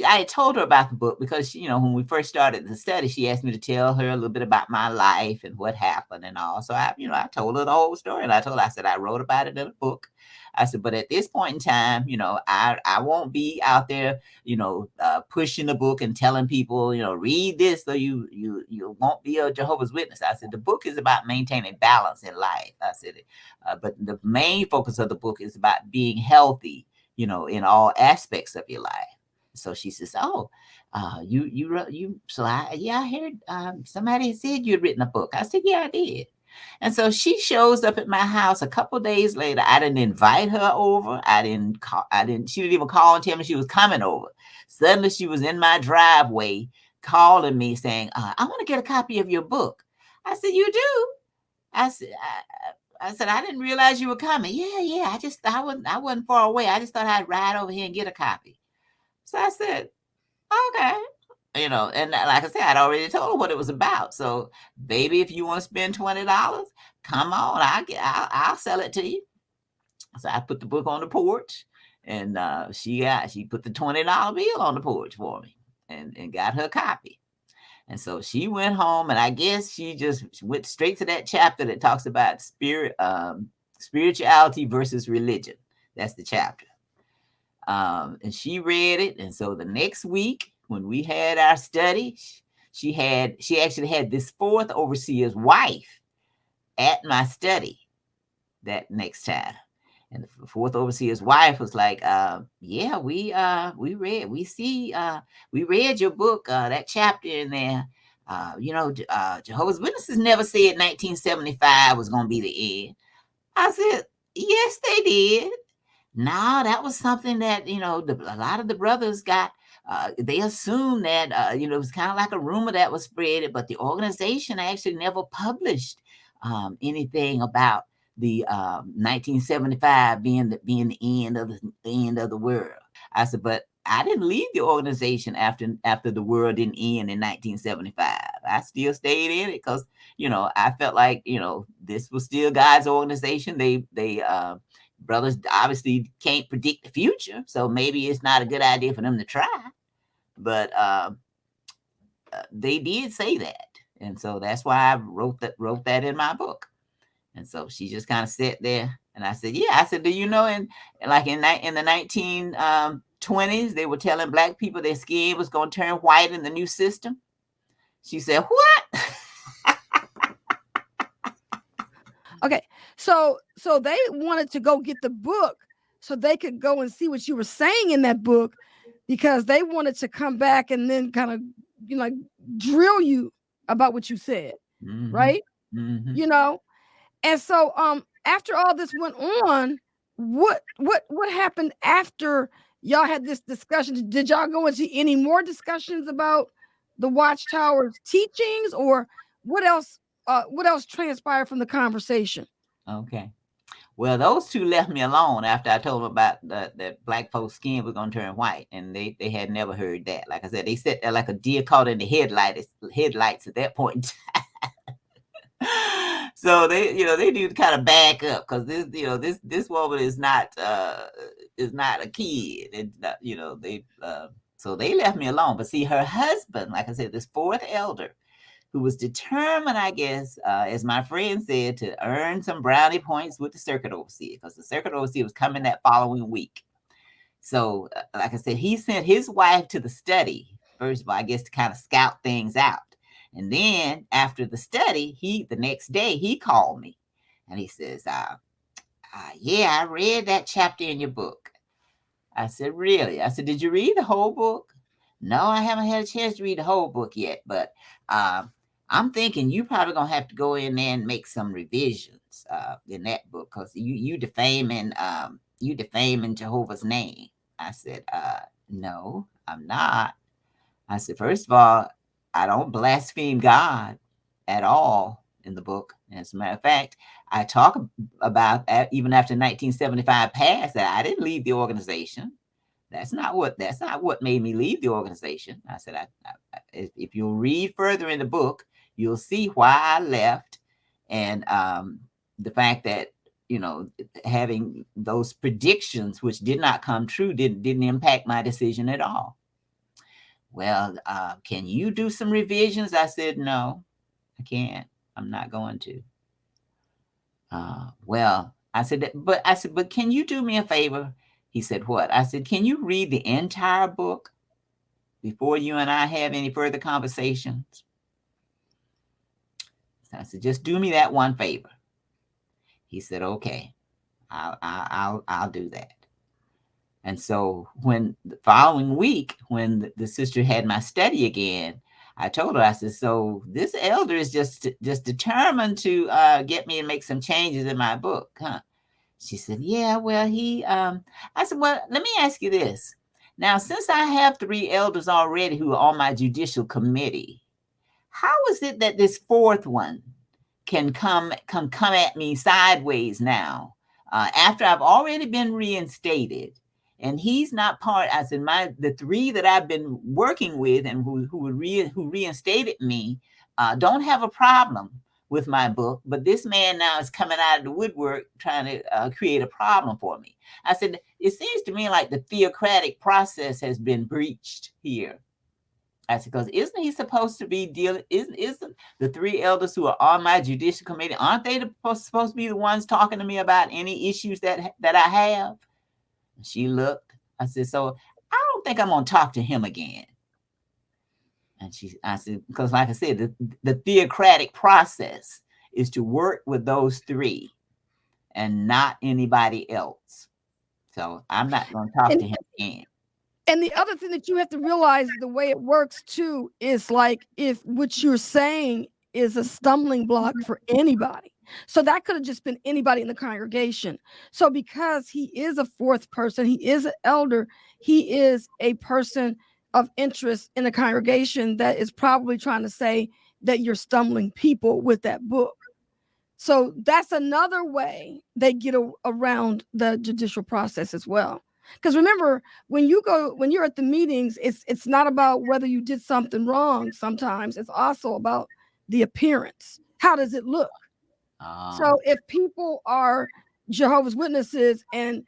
C: had told her about the book because, when we first started the study, she asked me to tell her a little bit about my life and what happened and all. So I told her the whole story, and I said, I wrote about it in a book. I said, but at this point in time, I won't be out there, pushing the book and telling people, read this so you won't be a Jehovah's Witness. I said, the book is about maintaining balance in life. I said, but the main focus of the book is about being healthy, in all aspects of your life. So she says, "Oh, you wrote you." So I heard somebody said you'd written a book. I said, "Yeah, I did." And so she shows up at my house a couple of days later. I didn't invite her over. She didn't even call and tell me she was coming over. Suddenly she was in my driveway calling me saying, I want to get a copy of your book. I said, "You do?" I said, "I didn't realize you were coming." Yeah. I wasn't far away. I just thought I'd ride over here and get a copy. So I said, "Okay." And like I said, I'd already told her what it was about. So, baby, if you want to spend $20, come on, I'll sell it to you. So I put the book on the porch, and she put the $20 bill on the porch for me, and got her copy. And so she went home, and I guess she just went straight to that chapter that talks about spirituality versus religion. That's the chapter. And she read it. And so the next week, when we had our study, she actually had this fourth overseer's wife at my study that next time. And the fourth overseer's wife was like, "Yeah, we read your book, that chapter in there. Jehovah's Witnesses never said 1975 was going to be the end." I said, "Yes, they did. No, that was something that, a lot of the brothers got, they assumed that, it was kind of like a rumor that was spread, but the organization actually never published anything about the 1975 being the end of the world." I said, but I didn't leave the organization after the world didn't end in 1975. I still stayed in it because I felt like this was still God's organization. They brothers obviously can't predict the future, so maybe it's not a good idea for them to try. But they did say that, and so that's why I wrote that in my book. And so she just kind of sat there, and I said, "Yeah." I said, "Do you know in the 1920s, they were telling black people their skin was going to turn white in the new system?" She said, "What?"
B: Okay, so they wanted to go get the book so they could go and see what you were saying in that book, because they wanted to come back and then kind of like drill you about what you said,
C: Mm-hmm.
B: right?
C: Mm-hmm.
B: And so after all this went on, what happened after y'all had this discussion? Did y'all go into any more discussions about the Watchtower's teachings, or what else transpired from the conversation?
C: Okay. Well, those two left me alone after I told them about that black folks' skin was gonna turn white, and they had never heard that. Like I said, they sat there like a deer caught in the headlights at that point. So they do kind of back up, because this woman is not a kid, and so they left me alone. But see, her husband, like I said, this fourth elder, who was determined, I guess, as my friend said, to earn some brownie points with the circuit overseer, because the circuit overseer was coming that following week. So, like I said, he sent his wife to the study, first of all, I guess, to kind of scout things out. And then after the study, the next day, he called me and he says, "Yeah, I read that chapter in your book." I said, "Really?" I said, "Did you read the whole book?" "No, I haven't had a chance to read the whole book yet, but I'm thinking you probably gonna have to go in there and make some revisions in that book, because you defaming Jehovah's name." I said, "No, I'm not." I said, "First of all, I don't blaspheme God at all in the book. As a matter of fact, I talk about even after 1975 passed, that I didn't leave the organization. That's not what made me leave the organization." I said, if you'll read further in the book, you'll see why I left, and the fact that having those predictions which did not come true didn't impact my decision at all. "Well, can you do some revisions?" I said, "No, I can't. I'm not going to." Well, I said, but can you do me a favor?" He said, "What?" I said, "Can you read the entire book before you and I have any further conversations?" So I said, "Just do me that one favor." He said, "Okay, I'll do that." And so when the following week, when the sister had my study again, I told her, I said, "So this elder is just determined to get me to make some changes in my book, huh?" She said, "Yeah, well, I said, "Well, let me ask you this. Now, since I have 3 elders already who are on my judicial committee, how is it that this fourth one can come at me sideways now, after I've already been reinstated, and he's not part?" I said, the 3 that I've been working with and who reinstated me don't have a problem with my book, but this man now is coming out of the woodwork trying to create a problem for me. I said, "It seems to me like the theocratic process has been breached here." I said, "Because isn't he supposed to be dealing? Isn't the 3 elders who are on my judicial committee, aren't they supposed to be the ones talking to me about any issues that I have?" She looked. I said, "So I don't think I'm gonna talk to him again." And I said, "Because like I said, the theocratic process is to work with those 3 and not anybody else. So I'm not going to talk to him again."
B: And the other thing that you have to realize, the way it works too, is like, if what you're saying is a stumbling block for anybody. So that could have just been anybody in the congregation. So because he is a fourth person, he is an elder, he is a person of interest in the congregation that is probably trying to say that you're stumbling people with that book. So that's another way they get around the judicial process as well. Because remember, when you're at the meetings, it's not about whether you did something wrong. Sometimes it's also about the appearance. How does it look? So if people are Jehovah's Witnesses and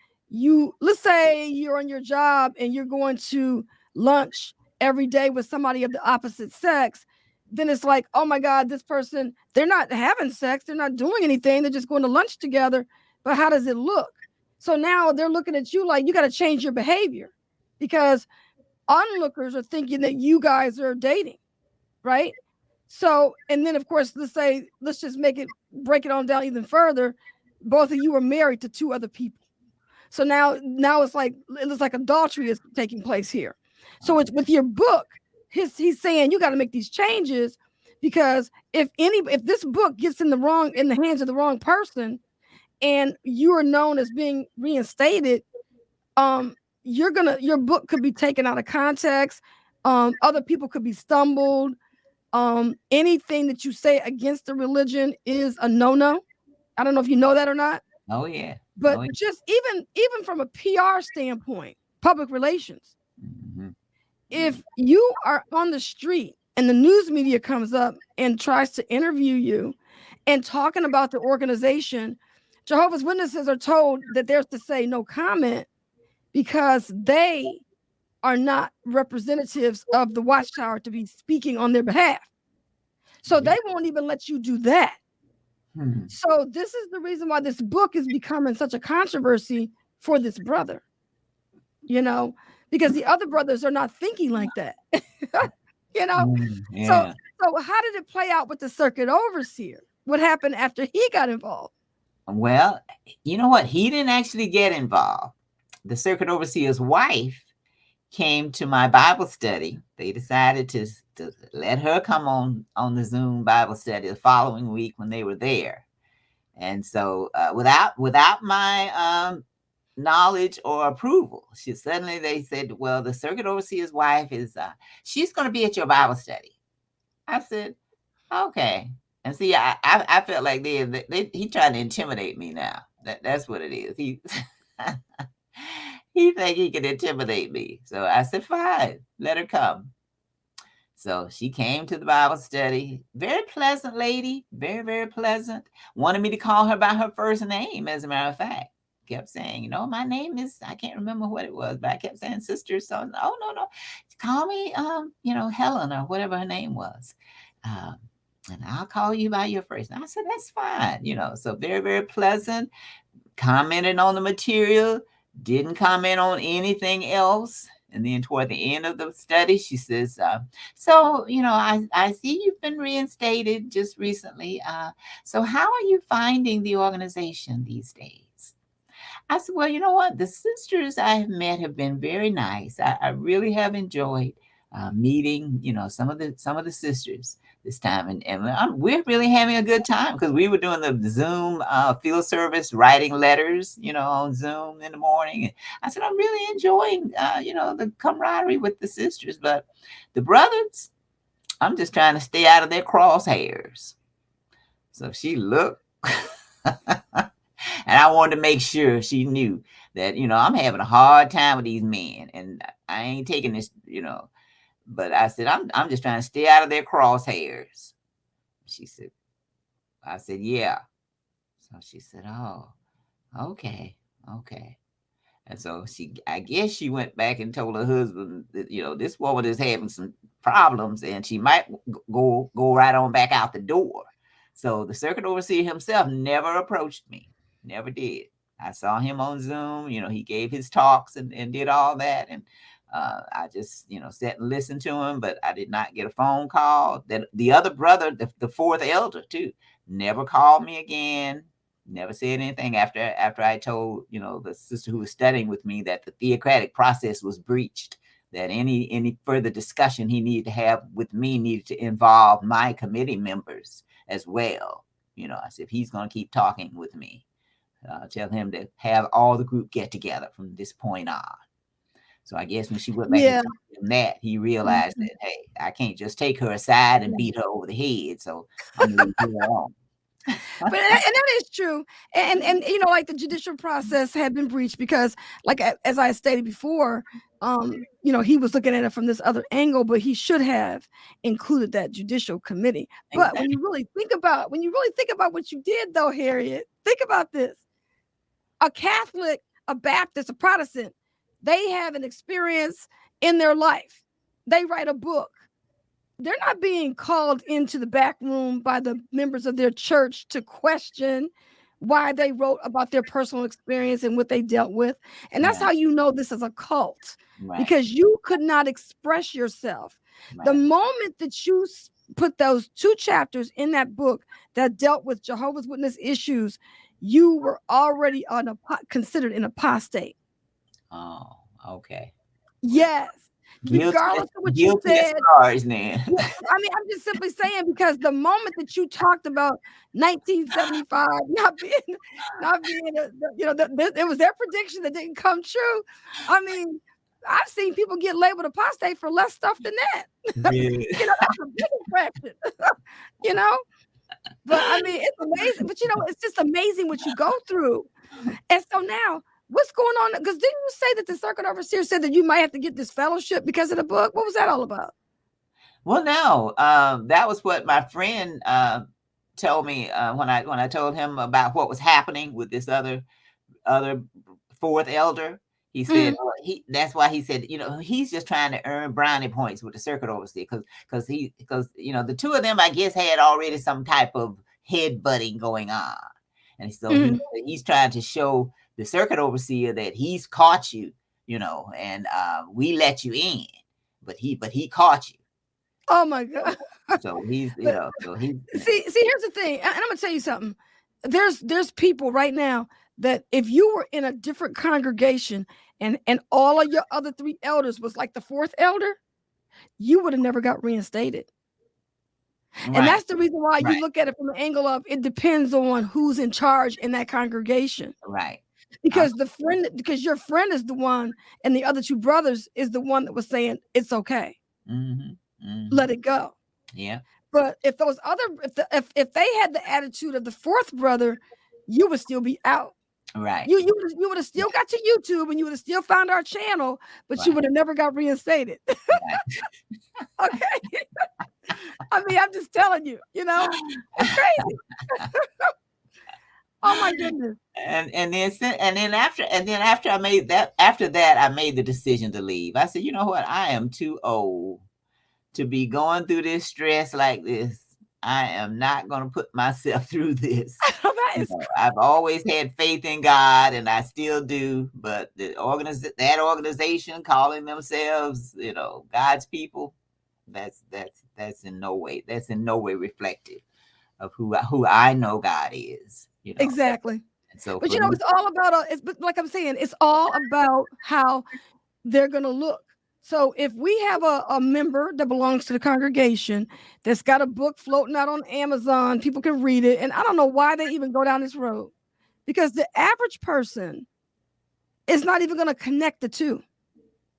B: let's say you're on your job and you're going to lunch every day with somebody of the opposite sex, then it's like, oh my God, this person, they're not having sex, they're not doing anything, they're just going to lunch together. But how does it look? So now they're looking at you like you got to change your behavior because onlookers are thinking that you guys are dating, right? So, and then of course, let's just break it on down even further. Both of you are married to two other people. So now it looks like adultery is taking place here. So it's with your book, he's saying you got to make these changes because if this book gets in the hands of the wrong person and you are known as being reinstated, your book could be taken out of context. Other people could be stumbled. Anything that you say against the religion is a no-no. I don't know if you know that or not.
C: Oh yeah.
B: But just even from a PR standpoint, public relations, if you are on the street and the news media comes up and tries to interview you and talking about the organization, Jehovah's Witnesses are told that they're to say no comment because they are not representatives of the Watchtower to be speaking on their behalf. So they won't even let you do that. So this is the reason why this book is becoming such a controversy for this brother, because the other brothers are not thinking like that.
C: Yeah.
B: So how did it play out with the circuit overseer? What happened after he got involved?
C: Well, you know what? He didn't actually get involved. The circuit overseer's wife came to my Bible study. They decided to let her come on the Zoom Bible study the following week when they were there. And so without my knowledge or approval, they said, well, the circuit overseer's wife is, she's going to be at your Bible study. I said, okay. And see, I felt like he trying to intimidate me now. That's what it is. He think he can intimidate me. So I said, fine, let her come. So she came to the Bible study. Very pleasant lady, very, very pleasant. Wanted me to call her by her first name, as a matter of fact. Kept saying, my name is, I can't remember what it was, but I kept saying sister. So, oh, no. Call me, Helen or whatever her name was. And I'll call you by your first name. I said, that's fine. So very, very pleasant. Commented on the material. Didn't comment on anything else. And then toward the end of the study, she says, so, I see you've been reinstated just recently. So how are you finding the organization these days? I said, well, you know what? The sisters I have met have been very nice. I really have enjoyed meeting, some of the sisters this time. And we're really having a good time because we were doing the Zoom field service, writing letters, on Zoom in the morning. And I said, I'm really enjoying, the camaraderie with the sisters. But the brothers, I'm just trying to stay out of their crosshairs. So she looked. And I wanted to make sure she knew that, I'm having a hard time with these men. And I ain't taking this, But I said, I'm just trying to stay out of their crosshairs. I said, yeah. So she said, oh, okay. And so I guess she went back and told her husband that, this woman is having some problems and she might go right on back out the door. So the circuit overseer himself never approached me, never did. I saw him on Zoom, he gave his talks and did all that. And I just, sat and listened to him, but I did not get a phone call. Then the other brother, the fourth elder too, never called me again, never said anything after I told, the sister who was studying with me that the theocratic process was breached, that any further discussion he needed to have with me needed to involve my committee members as well. I said, if he's going to keep talking with me, tell him to have all the group get together from this point on. So I guess when she went back and told him that, he realized that, hey, I can't just take her aside and beat her over the head. So I'm going to leave her alone.
B: that is true. And you know, like the judicial process had been breached because, like as I stated before, you know, he was looking at it from this other angle, but he should have included that judicial committee. But when you really think about what you did, though, Harriet, think about this: a Catholic, a Baptist, a Protestant, they have an experience in their life. They write a book. They're not being called into the back room by the members of their church to question why they wrote about their personal experience and what they dealt with. And that's how you know this is a cult, because you could not express yourself. The moment that you put those 2 chapters in that book that dealt with Jehovah's Witness issues, you were already considered an apostate.
C: Oh, okay.
B: Yes. Regardless of what you said.
C: Stars, man.
B: I mean, I'm just simply saying, because the moment that you talked about 1975 not being you know, it was their prediction that didn't come true. I mean, I've seen people get labeled apostate for less stuff than that.
C: Really?
B: You know, that's a big infraction. You know, but I mean, it's amazing. But you know, it's just amazing what you go through. And so now, what's going on? Because didn't you say that the circuit overseer said that you might have to get this fellowship because of the book? What was that all about?
C: Well, no, that was what my friend told me when I told him about what was happening with this other 4th elder. He said that's why he said, you know, he's just trying to earn brownie points with the circuit overseer because you know, the 2 of them, I guess, had already some type of headbutting going on, and so he's trying to show the circuit overseer that he's caught you, you know, and we let you in, but he caught you.
B: Oh my God.
C: So he's, you know, see,
B: here's the thing. And I'm gonna tell you something. There's people right now that if you were in a different congregation and all of your other 3 elders was like the 4th elder, you would have never got reinstated. Right. And that's the reason why you look at it from the angle of it depends on who's in charge in that congregation.
C: Right.
B: Because your friend is the one, and the other 2 brothers is the one that was saying it's okay. Let it go.
C: Yeah.
B: But if those other if they had the attitude of the 4th brother, you would still be out.
C: Right.
B: You would have still got to YouTube, and you would have still found our channel, but you would have never got reinstated. Okay. I mean, I'm just telling you, you know, it's crazy. Oh my goodness.
C: And then after I made that, I made the decision to leave. I said, you know what? I am too old to be going through this stress like this. I am not going to put myself through this. I've always had faith in God, and I still do. But that organization calling themselves, you know, God's people, that's in no way reflective of who I know God is. You know?
B: Exactly.
C: And so,
B: but you know, it's all about but like I'm saying, it's all about how they're going to look. So if we have a member that belongs to the congregation that's got a book floating out on Amazon, people can read it. And I don't know why they even go down this road, because the average person is not even going to connect the 2.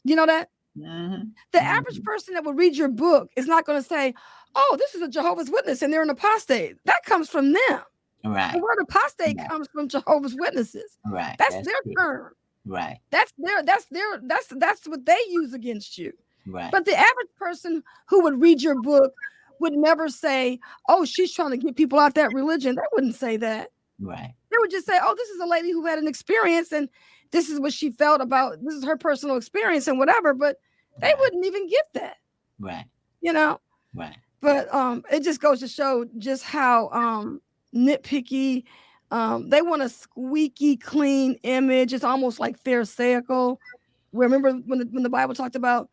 B: You know that? The average person that would read your book is not going to say, oh, this is a Jehovah's Witness and they're an apostate. That comes from them.
C: Right.
B: The word apostate comes from Jehovah's Witnesses.
C: Right.
B: That's their term.
C: Right.
B: That's what they use against you.
C: Right.
B: But the average person who would read your book would never say, oh, she's trying to get people out that religion. They wouldn't say that.
C: Right.
B: They would just say, oh, this is a lady who had an experience and this is what she felt about, this is her personal experience and whatever, but they wouldn't even get that.
C: Right.
B: You know?
C: Right.
B: But it just goes to show just how nitpicky. They want a squeaky clean image. It's almost like pharisaical. Remember when the Bible talked about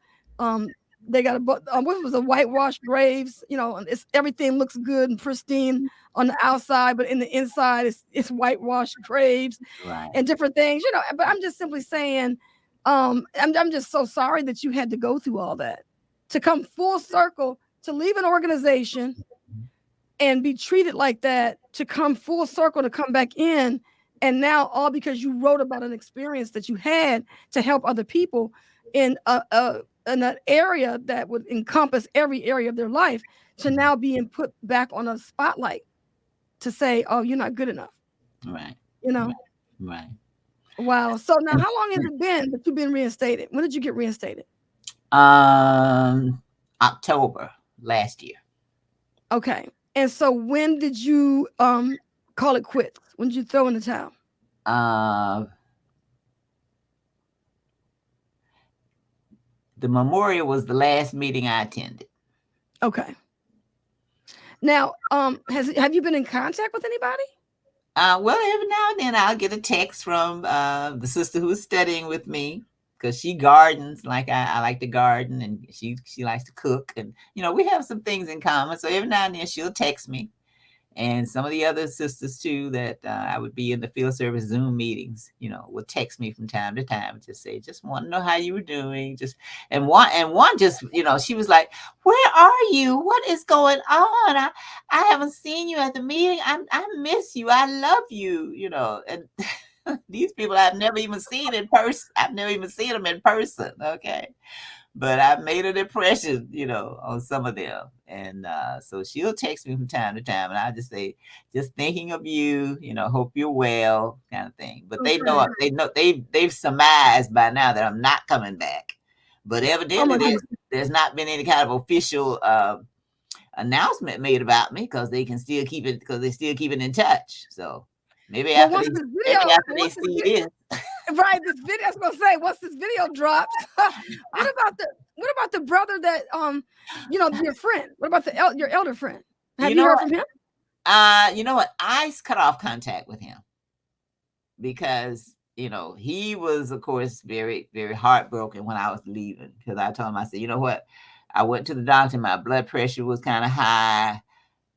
B: they got what was a whitewashed graves, you know, it's everything looks good and pristine on the outside, but in the inside it's whitewashed graves and different things, you know. But I'm just simply saying, I'm just so sorry that you had to go through all that to come full circle, to leave an organization and be treated like that, to come full circle, to come back in, and now all because you wrote about an experience that you had to help other people in an area that would encompass every area of their life, to now being put back on a spotlight. to say, oh, you're not good enough.
C: Right.
B: You know?
C: Right.
B: Wow. So now how long has it been that you've been reinstated? When did you get reinstated?
C: October last year.
B: Okay. And so when did you call it quits? When did you throw in the towel?
C: The memorial was the last meeting I attended.
B: Okay. Now, have you been in contact with anybody?
C: Well, every now and then I'll get a text from the sister who is studying with me, because she gardens like I like to garden, and she likes to cook, and we have some things in common. So every now and then she'll text me, and some of the other sisters too that I would be in the field service Zoom meetings, would text me from time to time and just say, just want to know how you were doing. And one just, she was like, where are you? What is going on? I haven't seen you at the meeting. I miss you. I love you, and these people I've never even seen in person. I've never even seen them in person. Okay. But I made an impression, on some of them. And so she'll text me from time to time, and I just say, just thinking of you, hope you're well, kind of thing. But
B: Okay.
C: they've surmised by now that I'm not coming back. But evidently there's not been any kind of official announcement made about me, because they can still keep it, because they still keep it in touch. So maybe after they see this.
B: Right, this video. I was gonna say, once this video drops, what about the brother that your friend? What about your elder friend? Have you heard from him?
C: You know what? I cut off contact with him because he was, of course, very, very heartbroken when I was leaving, because I told him, I said, you know what? I went to the doctor. My blood pressure was kind of high.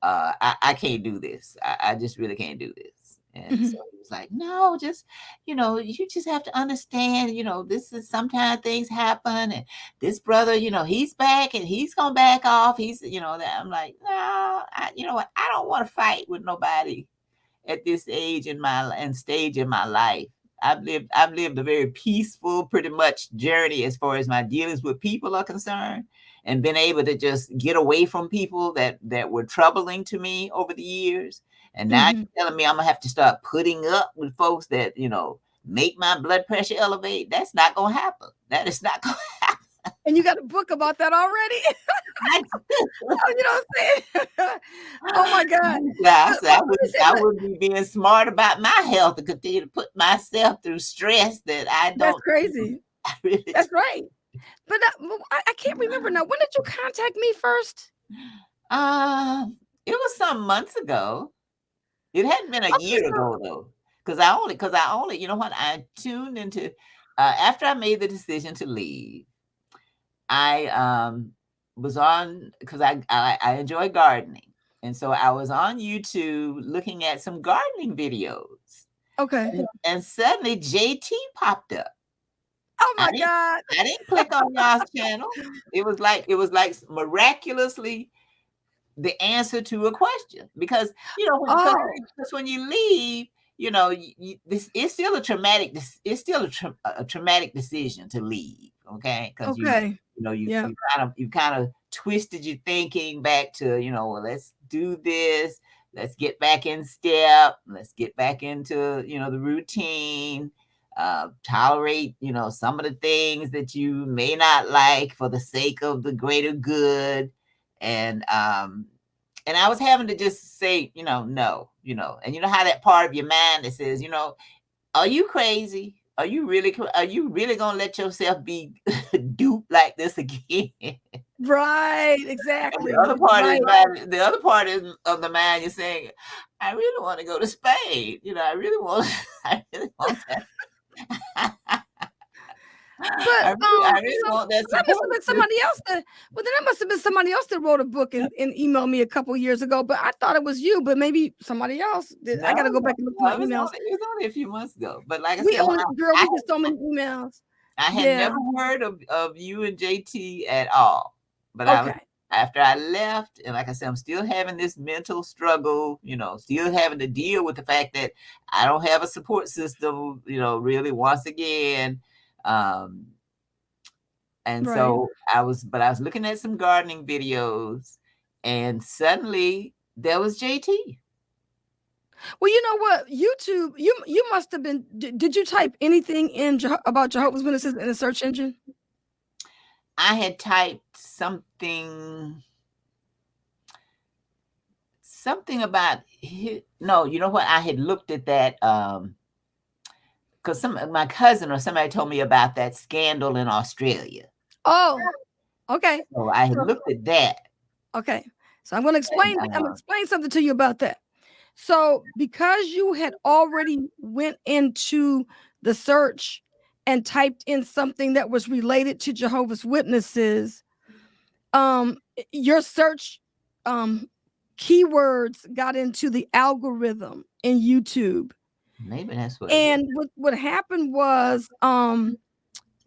C: I can't do this. I just really can't do this. And so he was like, no, just, you just have to understand, this is sometimes things happen. And this brother, he's back and he's going to back off. He's, that I'm like, no, you know what? I don't want to fight with nobody at this age and stage in my life. I've lived a very peaceful, pretty much journey as far as my dealings with people are concerned, and been able to just get away from people that were troubling to me over the years. And now you're telling me I'm gonna have to start putting up with folks that, make my blood pressure elevate. That's not gonna happen. That is not gonna happen.
B: And you got a book about that already? You know what I'm saying? Oh my God.
C: I would be being smart about my health and continue to put myself through stress that I don't.
B: That's crazy. That's right. But I can't remember now. When did you contact me first?
C: It was some months ago. It hadn't been a year ago though, because I only, I tuned into after I made the decision to leave. I was on, because I enjoy gardening, and so I was on YouTube looking at some gardening videos.
B: Okay.
C: And suddenly JT popped up.
B: Oh my God.
C: I didn't click on y'all's channel. It was like miraculously the answer to a question, because when you leave, this is still a traumatic. It's still a traumatic decision to leave. Okay, because you kind of twisted your thinking back to well, let's do this. Let's get back in step. Let's get back into the routine. Tolerate some of the things that you may not like for the sake of the greater good. And I was having to just say, no, and how that part of your mind that says, are you crazy? Are you really gonna let yourself be duped like this again?
B: Right, exactly.
C: And the other part of the mind is saying, I really want to go to Spain. I really want that.
B: But
C: I really want that.
B: That must have been somebody else that must have been somebody else that wrote a book and emailed me a couple years ago. But I thought it was you, but maybe somebody else did. I gotta go back and look at my emails.
C: It was only a few months ago. But like I
B: said,
C: we
B: get so many emails.
C: I had never heard of you and JT at all. But after I left, and like I said, I'm still having this mental struggle, still having to deal with the fact that I don't have a support system, really, once again. So I was looking at some gardening videos, and suddenly there was JT.
B: Well, you know what? YouTube, you must have been. Did you type anything in about Jehovah's Witnesses in a search engine?
C: I had typed something about no, you know what? I had looked at that because my cousin or somebody told me about that scandal in Australia.
B: Oh, okay.
C: So I had looked at that.
B: Okay. So I'm going to explain. I'm going to explain something to you about that. So because you had already went into the search and typed in something that was related to Jehovah's Witnesses, your search keywords got into the algorithm in YouTube.
C: Maybe that's what.
B: And what happened was,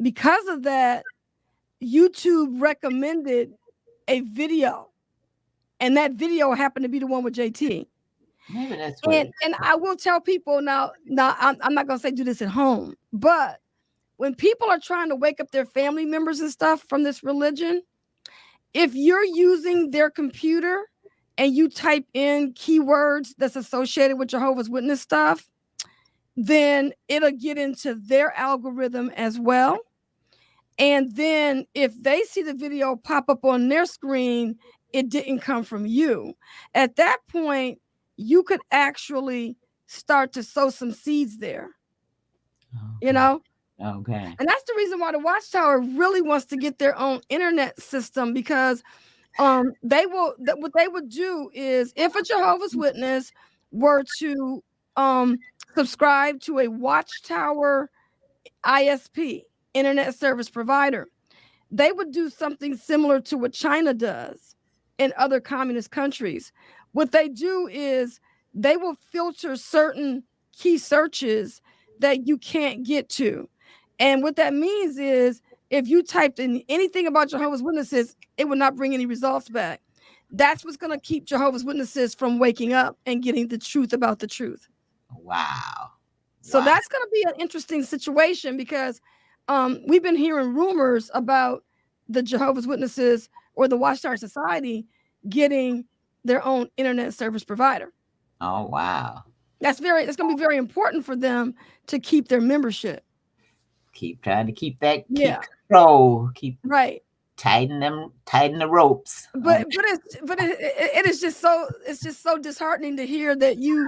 B: because of that, YouTube recommended a video, and that video happened to be the one with JT.
C: Maybe that's what.
B: And I will tell people now I'm not gonna say do this at home, but when people are trying to wake up their family members and stuff from this religion, if you're using their computer and you type in keywords that's associated with Jehovah's Witness stuff, then it'll get into their algorithm as well. And then if they see the video pop up on their screen, it didn't come from you. At that point, you could actually start to sow some seeds there.
C: Okay.
B: You know?
C: Okay.
B: And that's the reason why the Watchtower really wants to get their own internet system, because what they would do is, if a Jehovah's Witness were to subscribe to a Watchtower ISP, internet service provider, they would do something similar to what China does in other communist countries. What they do is they will filter certain key searches that you can't get to. And what that means is, if you typed in anything about Jehovah's Witnesses, it would not bring any results back. That's what's going to keep Jehovah's Witnesses from waking up and getting the truth about the truth.
C: Wow.
B: So that's going to be an interesting situation, because we've been hearing rumors about the Jehovah's Witnesses or the Watchtower Society getting their own internet service provider.
C: Oh, wow.
B: That's going to be very important for them to keep their membership.
C: Keep trying to keep that
B: control.
C: Keep
B: right.
C: Tighten the ropes.
B: But it is just so disheartening to hear that you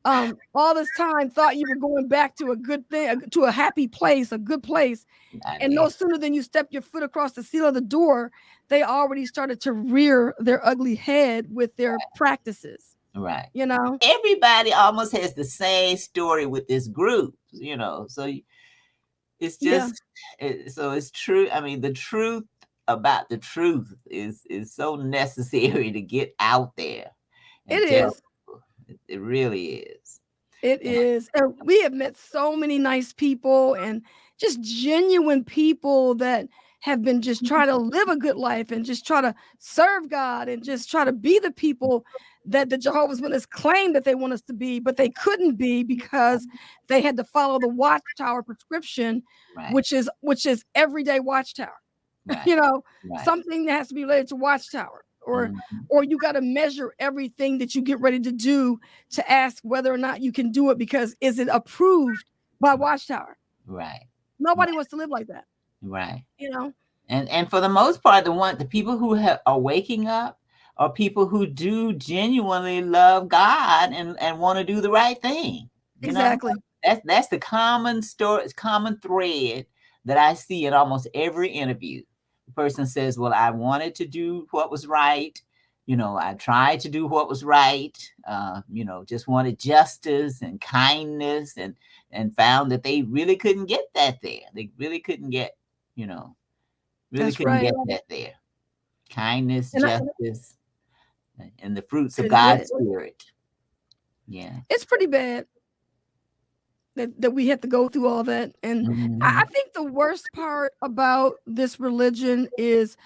B: all this time thought you were going back to a good thing, to a happy place, a good place. And no sooner than you step your foot across the seal of the door, they already started to rear their ugly head with their practices.
C: Right.
B: You know,
C: everybody almost has the same story with this group, you know, so it's just, so it's true. I mean, the truth about the truth is so necessary to get out there.
B: It is.
C: It really is.
B: It is. And we have met so many nice people, and just genuine people that have been just trying to live a good life and just try to serve God and just try to be the people that the Jehovah's Witnesses claim that they want us to be, but they couldn't be because they had to follow the Watchtower prescription, which is everyday Watchtower. Right. You know, something that has to be related to Watchtower, or you got to measure everything that you get ready to do to ask whether or not you can do it, because is it approved by Watchtower?
C: Right.
B: Nobody wants to live like that.
C: Right.
B: You know,
C: and for the most part, the people who are waking up are people who do genuinely love God and want to do the right thing.
B: Exactly.
C: That's the common story, common thread that I see in almost every interview. The person says, well, I wanted to do what was right. You know, I tried to do what was right. You know, just wanted justice and kindness, and found that they really couldn't get that there. They really couldn't get, you know, get that there. Kindness, justice, and the fruits of God's Spirit. Yeah.
B: It's pretty bad that we have to go through all that. And I think the worst part about this religion is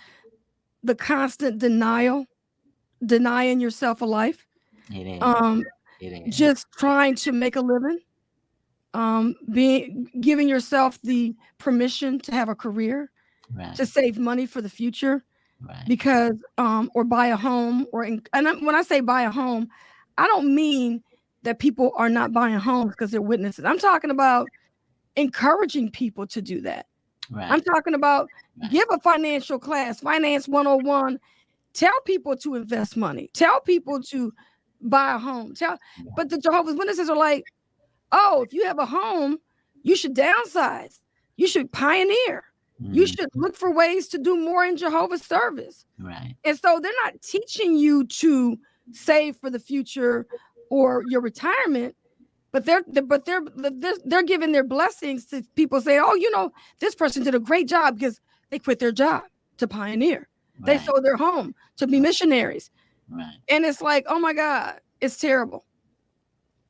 B: the constant denying yourself a life.
C: It is.
B: Just trying to make a living, giving yourself the permission to have a career, to save money for the future, because or buy a home, and when I say buy a home, I don't mean that people are not buying homes because they're witnesses. I'm talking about encouraging people to do that.
C: Right.
B: I'm talking about
C: Right.
B: give a financial class, Finance 101. Tell people to invest money. Tell people to buy a home. But the Jehovah's Witnesses are like, oh, if you have a home, you should downsize. You should pioneer. You
C: Mhm.
B: should look for ways to do more in Jehovah's service.
C: Right.
B: And so they're not teaching you to save for the future or your retirement, but they're giving their blessings to people saying, oh, this person did a great job because they quit their job to pioneer. They
C: Right.
B: sold their home to be missionaries.
C: Right.
B: And it's like, oh my God, it's terrible.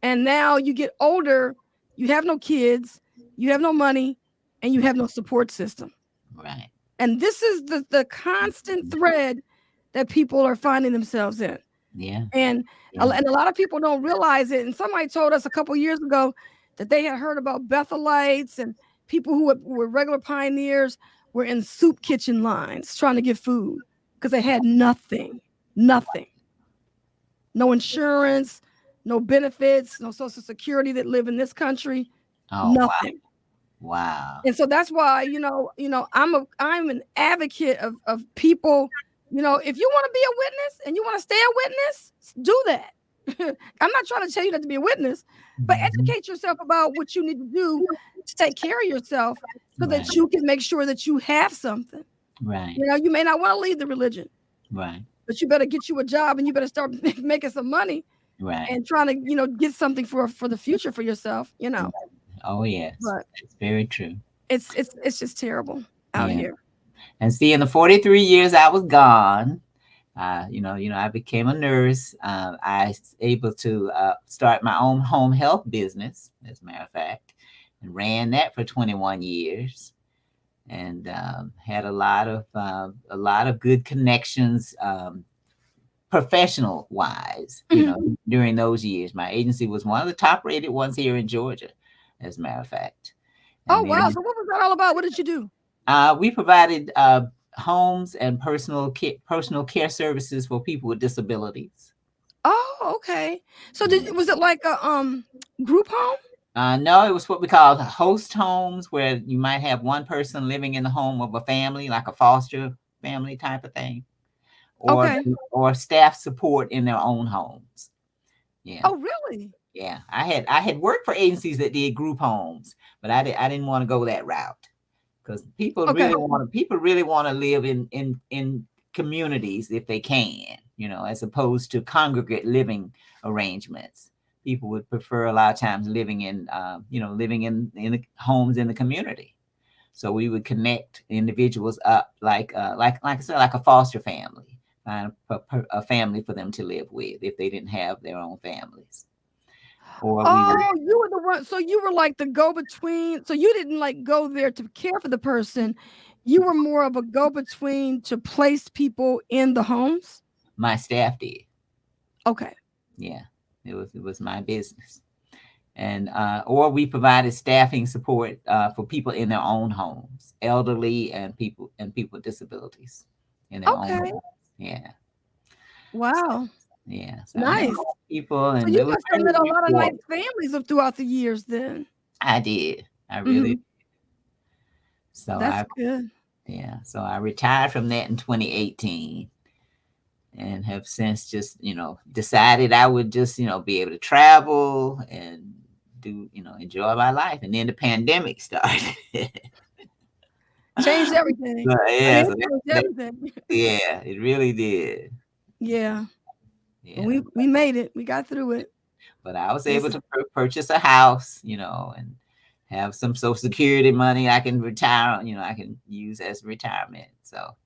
B: And now you get older, you have no kids, you have no money, and you have no support system.
C: Right.
B: And this is the constant thread that people are finding themselves in.
C: Yeah.
B: And
C: Yeah.
B: a lot of people don't realize it. And somebody told us a couple years ago that they had heard about Bethelites and people who were regular pioneers were in soup kitchen lines trying to get food because they had nothing. No insurance, no benefits, no social security that live in this country.
C: Oh,
B: Nothing.
C: wow.
B: And so that's why, I'm an advocate of people, if you want to be a witness and you want to stay a witness, do that. I'm not trying to tell you not to be a witness, but
C: Mhm.
B: educate yourself about what you need to do to take care of yourself so
C: Right.
B: that you can make sure that you have something.
C: Right.
B: You may not want to leave the religion,
C: Right.
B: but you better get you a job and you better start making some money
C: Right.
B: and trying to, get something for the future for yourself,
C: Oh, yes.
B: But
C: It's very true.
B: it's just terrible out
C: Yeah.
B: here.
C: And see, in the 43 years I was gone, I became a nurse. I was able to start my own home health business, as a matter of fact, and ran that for 21 years, and had a lot of good connections, professional wise. During those years, my agency was one of the top rated ones here in Georgia, as a matter of fact.
B: Oh,
C: And
B: wow.
C: then
B: So what was that all about? What did you do?
C: we provided homes and personal care services for people with disabilities.
B: Oh, okay. So was it like a group home?
C: No, it was what we call host homes, where you might have one person living in the home of a family, like a foster family type of thing, or
B: Okay.
C: or staff support in their own homes. Yeah.
B: Oh, really?
C: Yeah. I had worked for agencies that did group homes, but I didn't want to go that route, because people
B: Okay.
C: really want to live in communities if they can, as opposed to congregate living arrangements. People would prefer a lot of times living in the homes in the community. So we would connect individuals up like I said, like a foster family, find a family for them to live with if they didn't have their own families. Or
B: you were the one. So you were like the go-between. So you didn't like go there to care for the person. You were more of a go-between to place people in the homes.
C: my staff did.
B: Okay.
C: Yeah, it was my business. And or we provided staffing support for people in their own homes, elderly and people with disabilities in their own homes. Yeah.
B: Wow.
C: Yeah. So
B: Nice.
C: people,
B: So
C: and
B: you
C: it was
B: must have met a lot of
C: rewarding.
B: nice families throughout the years then.
C: I did. I really did. So
B: That's good.
C: So I retired from that in 2018, and have since just, decided I would just, be able to travel and do, enjoy my life. And then the pandemic started.
B: Changed everything.
C: Yeah,
B: Changed everything.
C: yeah, it really did.
B: Yeah.
C: Yeah.
B: We made it. We got through it.
C: But I was able to purchase a house, and have some Social Security money I can retire, I can use as retirement. So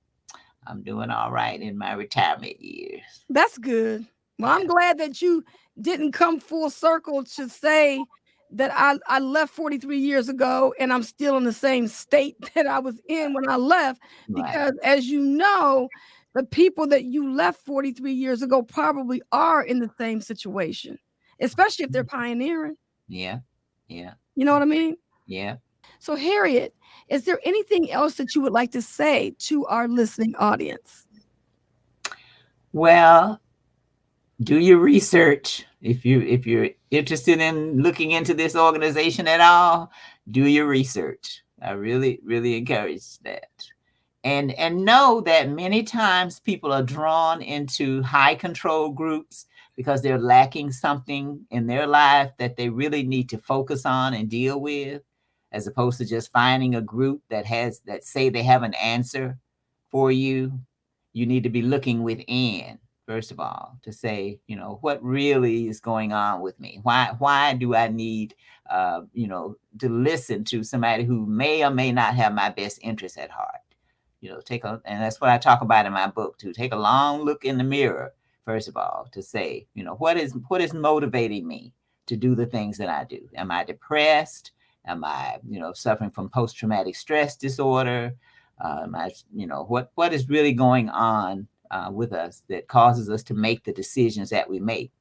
C: I'm doing all right in my retirement years.
B: That's good. Well, I'm glad that you didn't come full circle to say that I left 43 years ago and I'm still in the same state that I was in when I left. Because as you know, the people that you left 43 years ago probably are in the same situation, especially if they're pioneering.
C: Yeah. Yeah.
B: You know what I mean?
C: Yeah.
B: So, Harriet, is there anything else that you would like to say to our listening audience?
C: Well, do your research if you're interested in looking into this organization at all, do your research. I really, really encourage that. And know that many times people are drawn into high control groups because they're lacking something in their life that they really need to focus on and deal with, as opposed to just finding a group that say they have an answer for you. You need to be looking within, first of all, to say, what really is going on with me? Why do I need, to listen to somebody who may or may not have my best interest at heart? And that's what I talk about in my book too. Take a long look in the mirror, first of all, to say, what is motivating me to do the things that I do? Am I depressed? Am I, suffering from post-traumatic stress disorder? What is really going on with us that causes us to make the decisions that we make?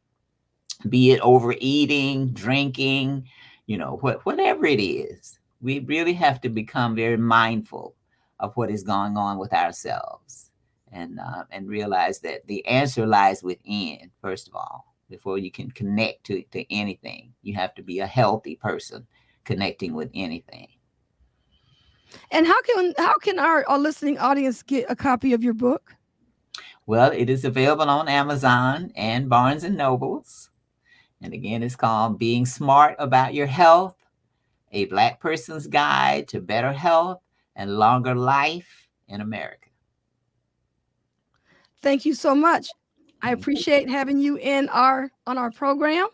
C: Be it overeating, drinking, whatever it is. We really have to become very mindful of what is going on with ourselves, and realize that the answer lies within, first of all. Before you can connect to anything, you have to be a healthy person connecting with anything.
B: And how can our listening audience get a copy of your book?
C: Well, it is available on Amazon and Barnes and Nobles. And again, it's called Being Smart About Your Health, a Black Person's Guide to Better Health and Longer Life in America.
B: Thank you so much. I appreciate having you on our program,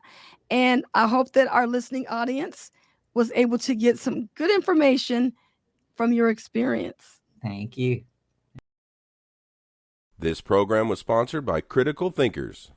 B: and I hope that our listening audience was able to get some good information from your experience.
C: Thank you.
A: This program was sponsored by Critical Thinkers.